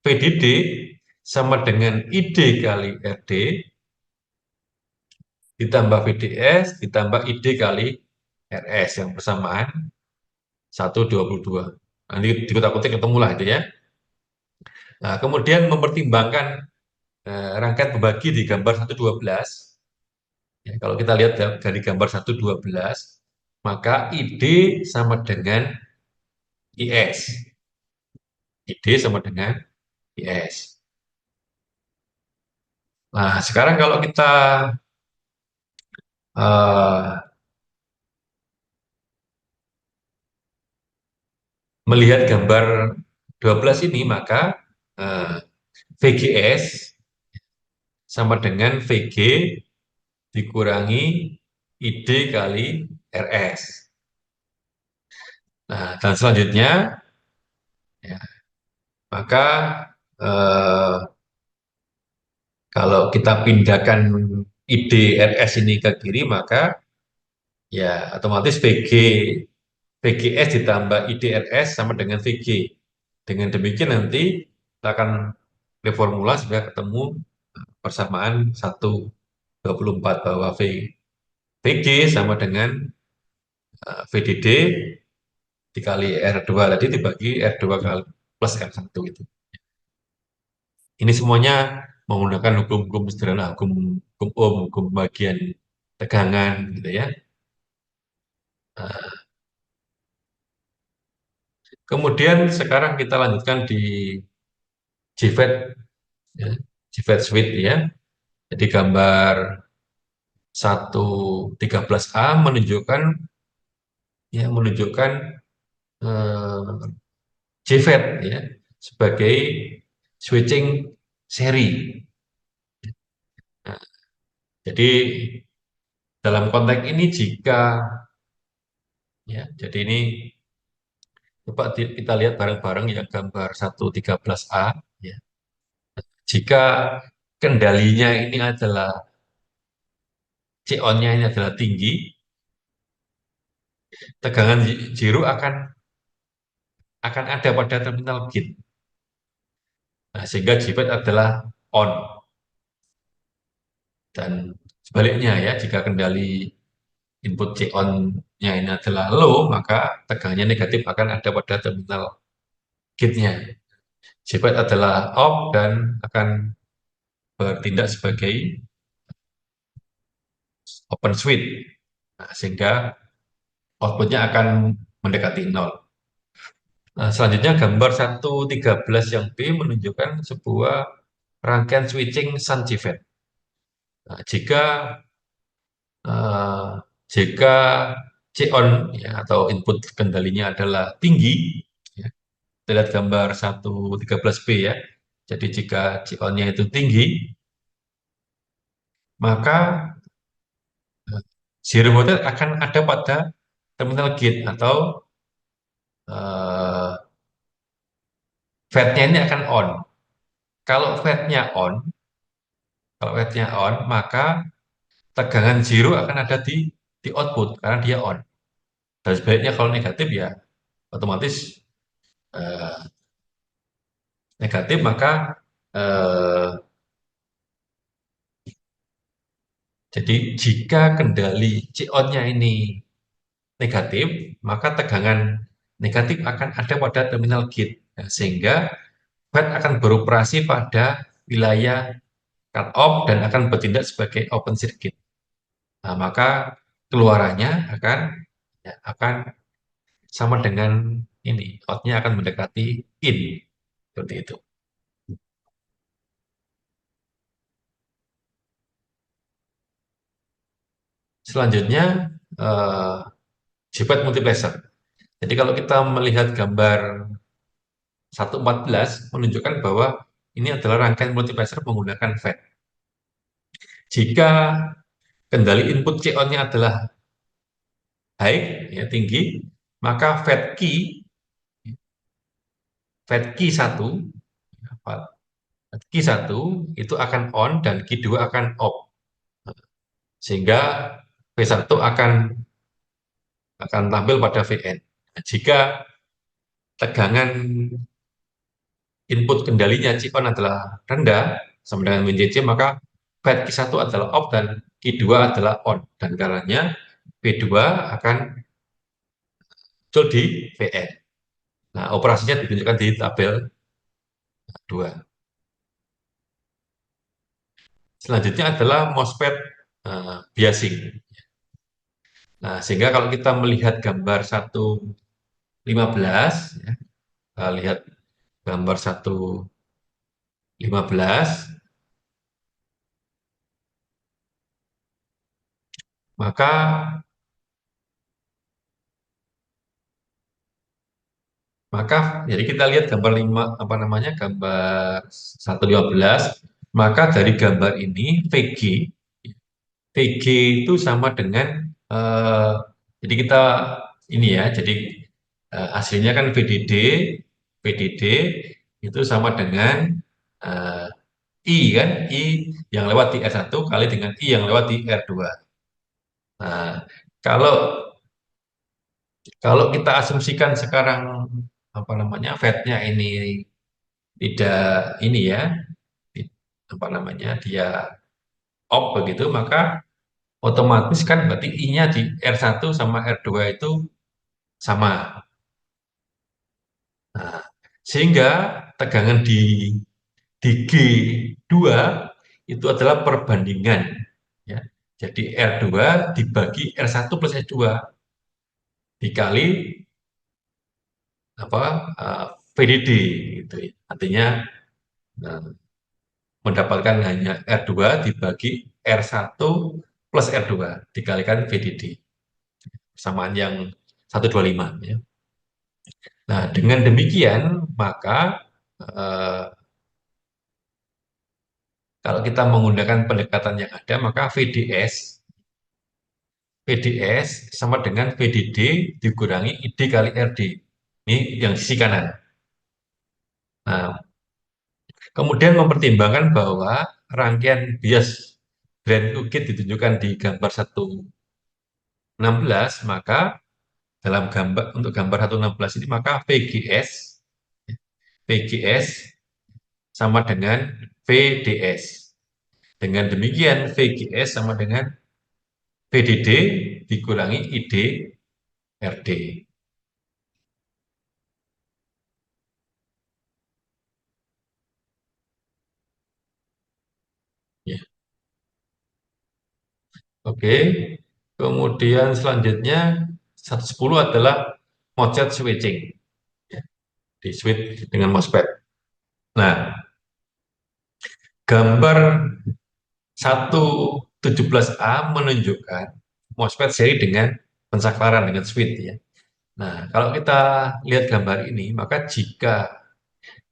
VDD sama dengan ID kali RD ditambah VDS ditambah ID kali RS yang bersamaan 122. Nanti dikutak-kutik ketemu lah itu ya. Nah, kemudian mempertimbangkan rangkaian pembagi di gambar 112. Ya, kalau kita lihat dari gambar 112, maka ID sama dengan IS. ID sama dengan IS. Nah, sekarang kalau kita eh, melihat gambar 12 ini, maka eh, VGS sama dengan VG dikurangi ID kali RS. Nah, dan selanjutnya, ya, maka eh, kalau kita pindahkan ID RS ini ke kiri, maka ya otomatis VGS ditambah ID RS sama dengan VG. Dengan demikian nanti kita akan reformula supaya ketemu persamaan 1,24 bahwa VG sama dengan VDD dikali R2 tadi dibagi R2 kali plus R1 itu. Ini semuanya menggunakan hukum-hukum sederhana, hukum Ohm, hukum bagian tegangan gitu ya. Nah, kemudian sekarang kita lanjutkan di JFET, ya, JFET switch ya. Jadi gambar 113A menunjukkan eh, JFET ya sebagai switching seri. Nah, jadi dalam konteks ini jika ya, jadi ini coba kita lihat bareng-bareng ya gambar 113A ya. Jika kendalinya ini adalah C-on-nya ini adalah tinggi, tegangan zero akan ada pada terminal gate. Nah, sehingga JFET adalah on dan sebaliknya ya, jika kendali input C-on-nya ini adalah low, maka tegangannya negatif akan ada pada terminal gate-nya. JFET adalah off dan akan bertindak sebagai open switch. Nah, sehingga outputnya akan mendekati nol. Nah, selanjutnya gambar 113 yang B menunjukkan sebuah rangkaian switching shunt JFET. Nah, eh, jika C-on ya, atau input kendalinya adalah tinggi, ya, kita lihat gambar 113B ya. Jadi jika C-on-nya itu tinggi, maka zero voltage akan ada pada terminal gate atau eh, FET-nya ini akan on. Kalau FET-nya on, kalau FET-nya on, maka tegangan zero akan ada di output karena dia on. Dan sebaliknya kalau negatif ya otomatis eh, negatif maka eh, jadi jika kendali C-on-nya ini negatif, maka tegangan negatif akan ada pada terminal gate. Nah, sehingga FET akan beroperasi pada wilayah cut off dan akan bertindak sebagai open circuit. Nah, maka keluarannya akan sama dengan ini, outnya akan mendekati in, seperti itu. Selanjutnya, eh, JPEG multiplexer. Jadi kalau kita melihat gambar 114 menunjukkan bahwa ini adalah rangkaian multiplexer menggunakan FET. Jika kendali input C-on-nya adalah high, ya tinggi, maka FET key 1, key 1 itu akan on dan key 2 akan off. Sehingga V1 akan tampil pada Vn. Jika tegangan input kendalinya Ci-on adalah rendah, sama dengan WinJJ, maka FET Q1 adalah off dan Q2 adalah on. Dan karenanya V2 akan muncul di Vn. Nah, operasinya ditunjukkan di tabel 2. Selanjutnya adalah MOSFET biasing. Nah, sehingga kalau kita melihat gambar 115, ya, kita lihat gambar 115, maka Maka jadi kita lihat gambar 5 apa namanya gambar 115. Maka dari gambar ini VG itu sama dengan eh, jadi kita ini ya jadi aslinya kan VDD itu sama dengan eh, I kan I yang lewat di R1 kali dengan I yang lewat di R2. Nah, kalau kalau kita asumsikan sekarang apa namanya fat-nya ini tidak ini ya di- apa namanya dia off begitu maka otomatis kan berarti I-nya di R1 sama R2 itu sama. Nah, sehingga tegangan di G2 itu adalah perbandingan ya. Jadi R2 dibagi R1 plus R2 dikali apa VDD gitu ya. Artinya eh, mendapatkan hanya R2 dibagi R1 plus R2 dikalikan VDD. Persamaan yang 125 ya. Nah, dengan demikian maka eh, kalau kita menggunakan pendekatan yang ada maka VDS sama dengan VDD dikurangi ID kali RD. Ini yang sisi kanan. Nah, kemudian mempertimbangkan bahwa rangkaian bias Grand Ukit ditunjukkan di gambar 116, maka dalam gambar untuk gambar 116 ini maka VGS sama dengan VDS. Dengan demikian VGS sama dengan VDD dikurangi ID RD. Ya, oke. Kemudian selanjutnya 110 adalah MOSFET switching, ya, di switch dengan MOSFET. Nah, gambar 117A menunjukkan MOSFET seri dengan pensaklaran dengan switch ya. Nah, kalau kita lihat gambar ini, maka jika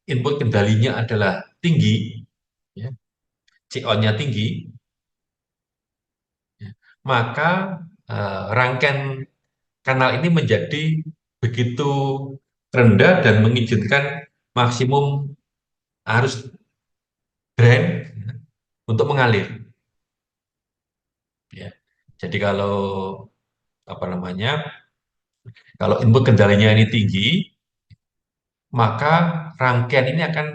input kendalinya adalah tinggi, ya, CO-nya tinggi, ya, maka rangkaian kanal ini menjadi begitu rendah dan mengizinkan maksimum arus drain ya, untuk mengalir. Ya. Jadi kalau apa namanya, kalau input kendalinya ini tinggi, maka rangkaian ini akan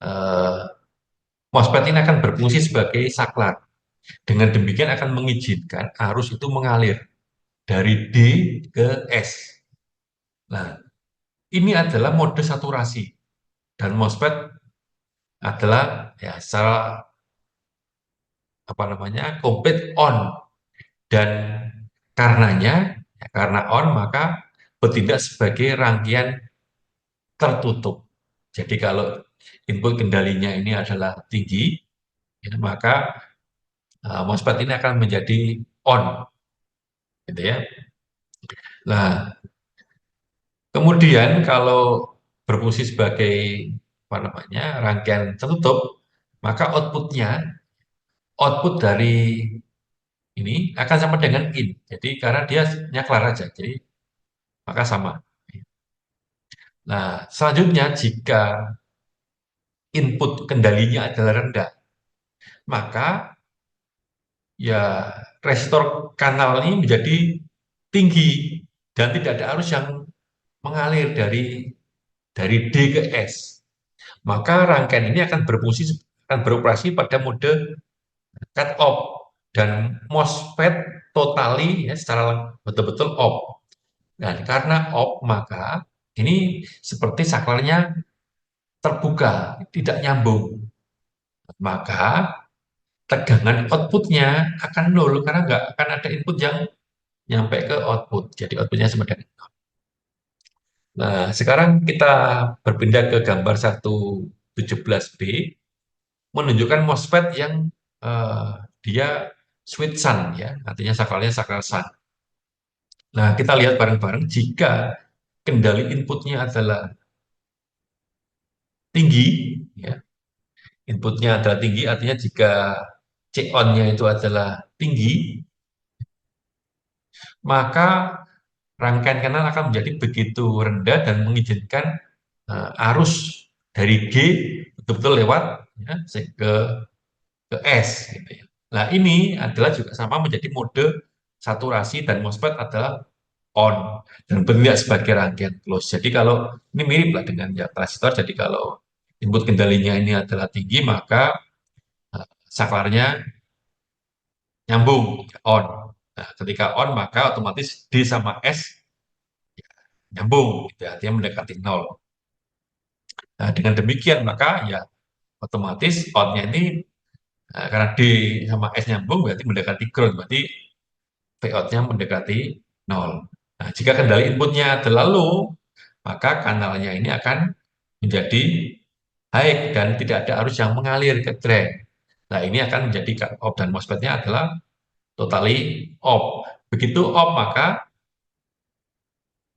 eh, MOSFET ini akan berfungsi sebagai saklar. Dengan demikian akan mengizinkan arus itu mengalir dari D ke S. Nah, ini adalah mode saturasi dan MOSFET adalah ya secara apa namanya complete on dan karenanya ya, karena on maka bertindak sebagai rangkaian tertutup. Jadi kalau input kendalinya ini adalah tinggi, ya, maka MOSFET ini akan menjadi on, gitu ya. Nah, kemudian kalau berfungsi sebagai apa namanya rangkaian tertutup, maka output dari ini akan sama dengan in. Jadi karena dia nyaklar aja, jadi maka sama. Nah, selanjutnya jika input kendalinya adalah rendah, maka ya resistor kanal ini menjadi tinggi dan tidak ada arus yang mengalir dari D ke S. Maka rangkaian ini akan beroperasi pada mode cut off dan MOSFET totally ya secara betul-betul off. Dan karena off maka ini seperti saklarnya terbuka, tidak nyambung. Maka tegangan outputnya akan nol karena nggak akan ada input yang nyampe ke output. Jadi outputnya sama dengan nol. Nah, sekarang kita berpindah ke gambar 117B menunjukkan MOSFET yang eh, dia switch sun ya, artinya saklarnya saklar sun. Nah, kita lihat bareng-bareng jika kendali inputnya adalah tinggi, ya, inputnya adalah tinggi, artinya jika C on-nya itu adalah tinggi, maka rangkaian kanal akan menjadi begitu rendah dan mengizinkan arus dari G betul-betul lewat, ya, ke S gitu ya. Nah, ini adalah juga sama menjadi mode saturasi dan MOSFET adalah on dan bertindak sebagai rangkaian close. Jadi kalau ini mirip lah dengan yang transistor. Jadi kalau input kendalinya ini adalah tinggi, maka saklarnya nyambung on. Nah, ketika on maka otomatis D sama S nyambung, gitu, artinya mendekati nol. Nah, dengan demikian maka ya otomatis on-nya ini karena D sama S nyambung berarti mendekati ground, berarti Vout-nya mendekati nol. Nah, jika kendali inputnya terlalu, maka kanalnya ini akan menjadi high dan tidak ada arus yang mengalir ke drain. Nah, ini akan menjadi cut off dan MOSFET-nya adalah totally off. Begitu off, maka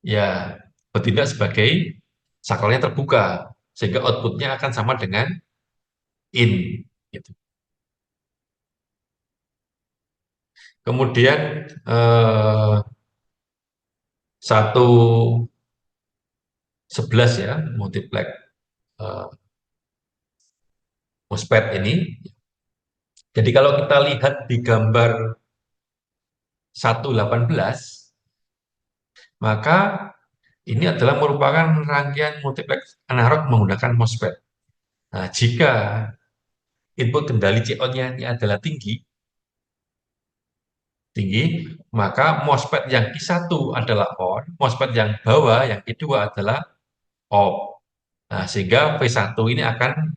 ya bertindak sebagai saklarnya terbuka, sehingga outputnya akan sama dengan in. Gitu. Kemudian satu 11 ya, multiplex eh, MOSFET ini. Jadi kalau kita lihat di gambar 118, maka ini adalah merupakan rangkaian multiplex analog menggunakan MOSFET. Nah, jika input kendali CO-nya ini adalah tinggi, maka MOSFET yang Q1 adalah on, MOSFET yang bawah, yang kedua adalah off. Nah, sehingga V1 ini akan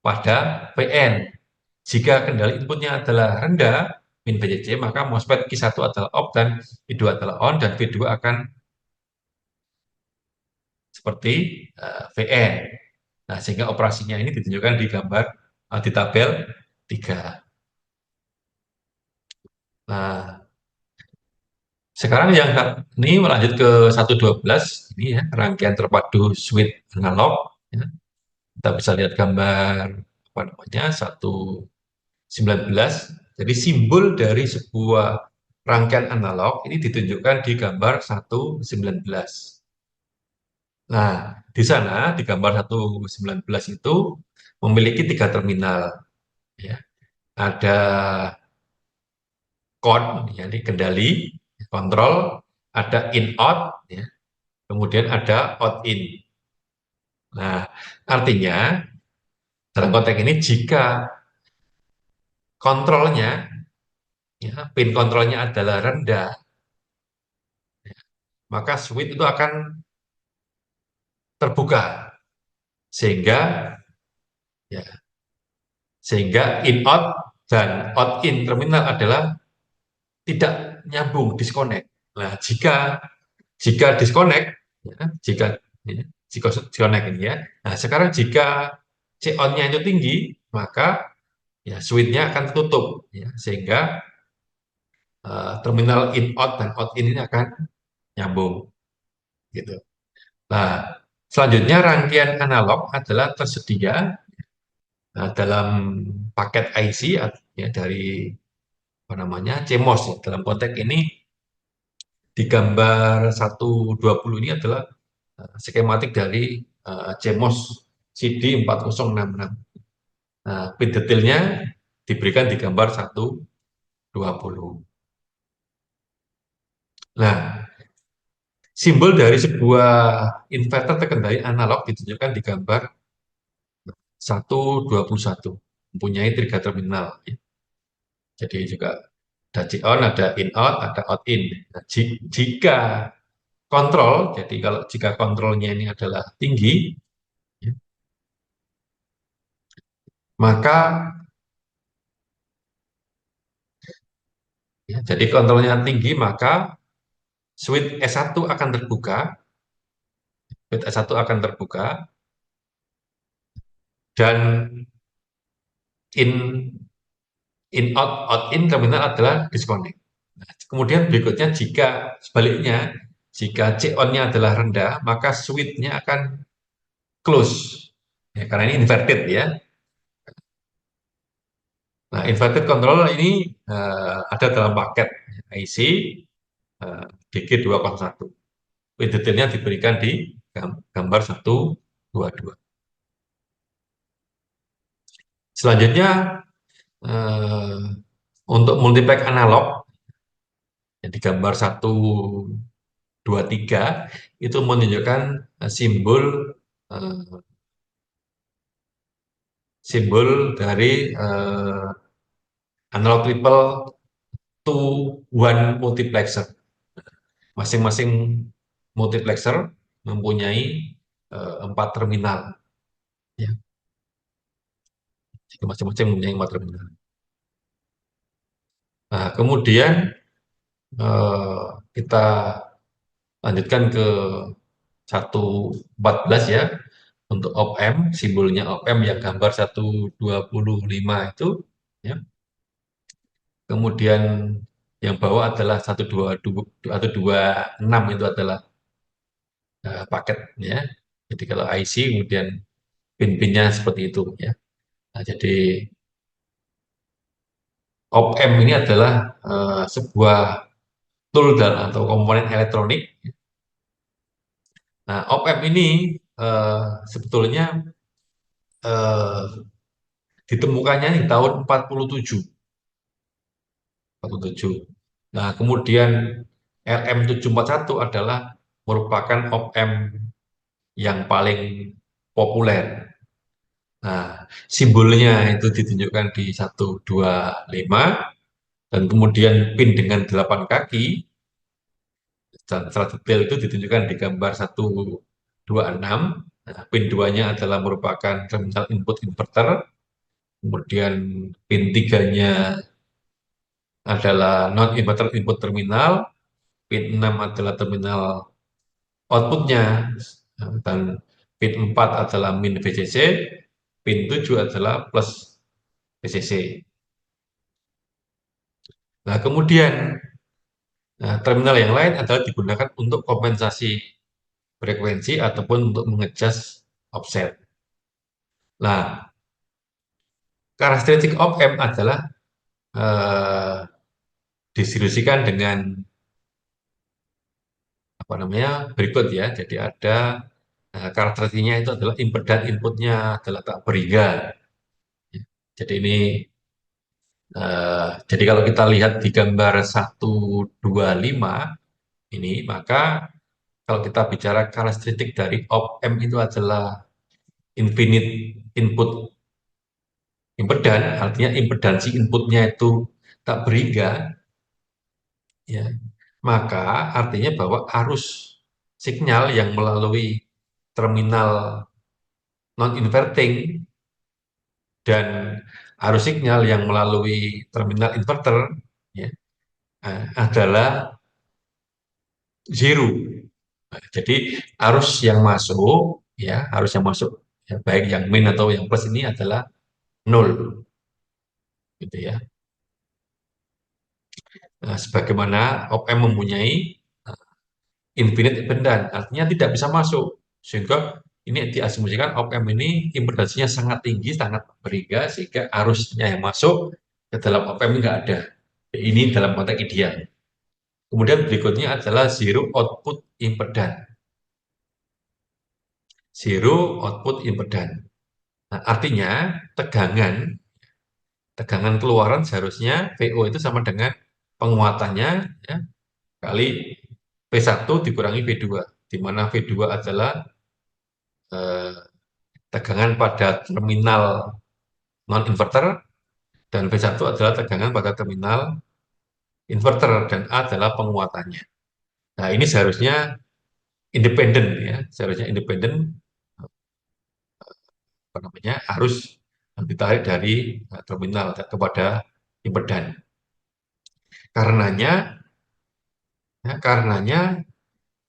pada Vn. Jika kendali inputnya adalah rendah, min VCC, maka MOSFET Q1 adalah off dan Q2 adalah on, dan V2 akan seperti Vn. Nah, sehingga operasinya ini ditunjukkan di gambar di tabel 3. Nah, sekarang yang ini melanjut ke 112 ini ya, rangkaian terpadu switch analog. Ya. Kita bisa lihat gambar apa namanya 119. Jadi simbol dari sebuah rangkaian analog ini ditunjukkan di gambar 119. Nah, di sana di gambar 119 itu memiliki 3 terminal. Ya. Ada con, yakni kendali, kontrol, ada in-out, ya, kemudian ada out-in. Nah, artinya dalam konteks ini jika kontrolnya, ya, pin kontrolnya adalah rendah, maka switch itu akan terbuka sehingga ya, sehingga in-out dan out-in terminal adalah tidak nyambung, disconnect. Nah, jika disconnect, ya, jika disconnect ini ya. Nah, sekarang jika C on-nya itu tinggi, maka ya switch-nya akan tutup, ya, sehingga terminal in out dan out in ini akan nyambung, gitu. Nah, selanjutnya rangkaian analog adalah tersedia dalam paket IC ya, dari apa namanya CMOS. Ya. Dalam konteks ini di gambar 120 ini adalah skematik dari CMOS CD4066. Nah, pin detailnya diberikan di gambar 120. Nah, simbol dari sebuah inverter terkendali analog ditunjukkan di gambar 121. Mempunyai 3 terminal. Jadi juga ada G-on, ada in-out, ada out-in. Nah, jika kontrol, jadi kalau jika kontrolnya ini adalah tinggi, ya, maka ya, jadi kontrolnya tinggi, maka switch S1 akan terbuka, switch S1 akan terbuka, dan in in out in terminal adalah disconnect. Nah, kemudian berikutnya jika sebaliknya Jika C-on-nya adalah rendah, maka switch-nya akan close. Ya, karena ini inverted ya. Nah, inverted controller ini ada dalam paket IC DG201. Detailnya diberikan di gambar 122. Selanjutnya, eh, untuk multiplex analog, yang di gambar 123, itu menunjukkan simbol eh, simbol dari analog triple to one multiplexer. Masing-masing multiplexer mempunyai 4 terminal. Ya, jadi masing-masing mempunyai 4 terminal. Nah, kemudian kita lanjutkan ke 114 ya. Untuk op-amp, simbolnya op-amp yang gambar 125 itu. Ya. Kemudian yang bawah adalah 126 itu adalah paket ya. Jadi kalau IC kemudian pin-pinnya seperti itu ya. Nah, jadi op-amp ini adalah sebuah tool atau komponen elektronik. Nah, op-amp ini sebetulnya eh, ditemukannya di tahun 47. 47. Nah, kemudian LM741 adalah merupakan op-amp yang paling populer. Nah, simbolnya itu ditunjukkan di 125 dan kemudian pin dengan 8 kaki dan secara detail itu ditunjukkan di gambar 126. Nah, pin 2-nya adalah merupakan terminal input inverter, kemudian pin 3-nya adalah non inverter input terminal, pin 6 adalah terminal outputnya, dan pin 4 adalah min VCC, pin 7 adalah plus VCC. Nah, kemudian terminal yang lain adalah digunakan untuk kompensasi frekuensi ataupun untuk mengejas offset. Nah, karakteristik op-amp adalah eh, distribusikan dengan apa namanya berikut ya. Jadi ada karakteristiknya itu adalah impedan inputnya adalah tak beriga. Jadi ini jadi kalau kita lihat di gambar 125 ini, maka kalau kita bicara karakteristik dari op-amp itu adalah infinite input impedan, artinya impedansi inputnya itu tak beriga, ya, maka artinya bahwa arus sinyal yang melalui terminal non-inverting dan arus sinyal yang melalui terminal inverter ya, adalah zero. Jadi arus yang masuk ya, arus yang masuk ya, baik yang min atau yang plus ini adalah nol gitu ya. Nah, sebagaimana op-amp mempunyai infinite impedan, artinya tidak bisa masuk. Sehingga ini diasumsikan op-amp ini impedansinya sangat tinggi, sangat beriga, sehingga arusnya yang masuk ke dalam op-amp ini nggak ada. Ini dalam konteks ideal. Kemudian berikutnya adalah zero output impedan. Zero output impedan. Nah, artinya tegangan tegangan keluaran seharusnya VO itu sama dengan penguatannya ya, kali P1 dikurangi V2, di mana V2 adalah eh, tegangan pada terminal non-inverter dan V1 adalah tegangan pada terminal inverter dan A adalah penguatannya. Nah, ini seharusnya independen ya, seharusnya independen apa namanya harus ditarik dari terminal kepada impedan. Karenanya, karenanya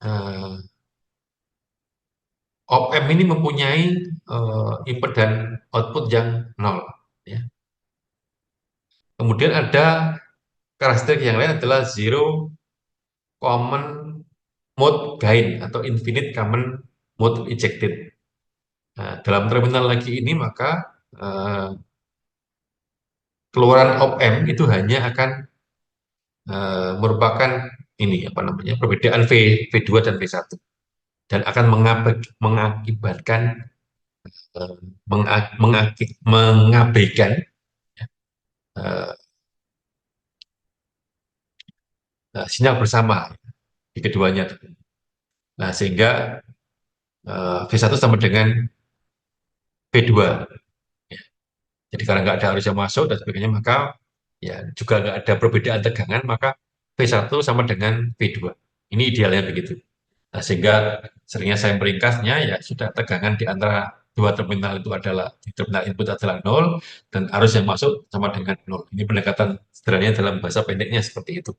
eh, op-amp ini mempunyai impedan output yang nol. Ya. Kemudian ada karakteristik yang lain adalah zero common mode gain atau infinite common mode ejected. Nah, dalam terminologi ini maka eh, keluaran op-amp itu hanya akan merupakan ini apa namanya perbedaan V2 dan V1 dan akan mengakibatkan eh, mengabaikan eh, sinyal bersama di keduanya. Nah, sehingga V1 sama dengan V2. Ya. Jadi karena nggak ada arus yang masuk dan sebagainya, maka ya juga nggak ada perbedaan tegangan, maka V1 sama dengan V2. Ini idealnya begitu. Nah, sehingga seringnya saya meringkasnya ya sudah tegangan di antara dua terminal itu adalah di terminal input adalah nol dan arus yang masuk sama dengan nol. Ini pendekatan sederhananya dalam bahasa pendeknya seperti itu.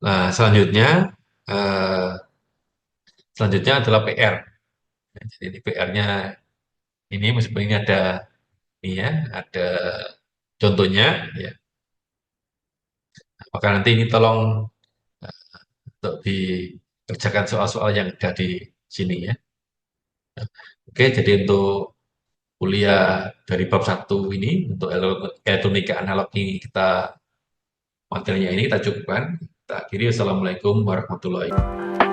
Nah, eh, selanjutnya adalah PR. Jadi PR-nya ini meskipun ini ada ini ya, ada contohnya ya. Apakah nanti ini tolong untuk dikerjakan soal-soal yang ada di sini ya. Oke, jadi untuk kuliah dari bab satu ini untuk elektronika analog ini kita materinya ini kita cukupkan. Kita akhiri. Assalamualaikum warahmatullahi wabarakatuh.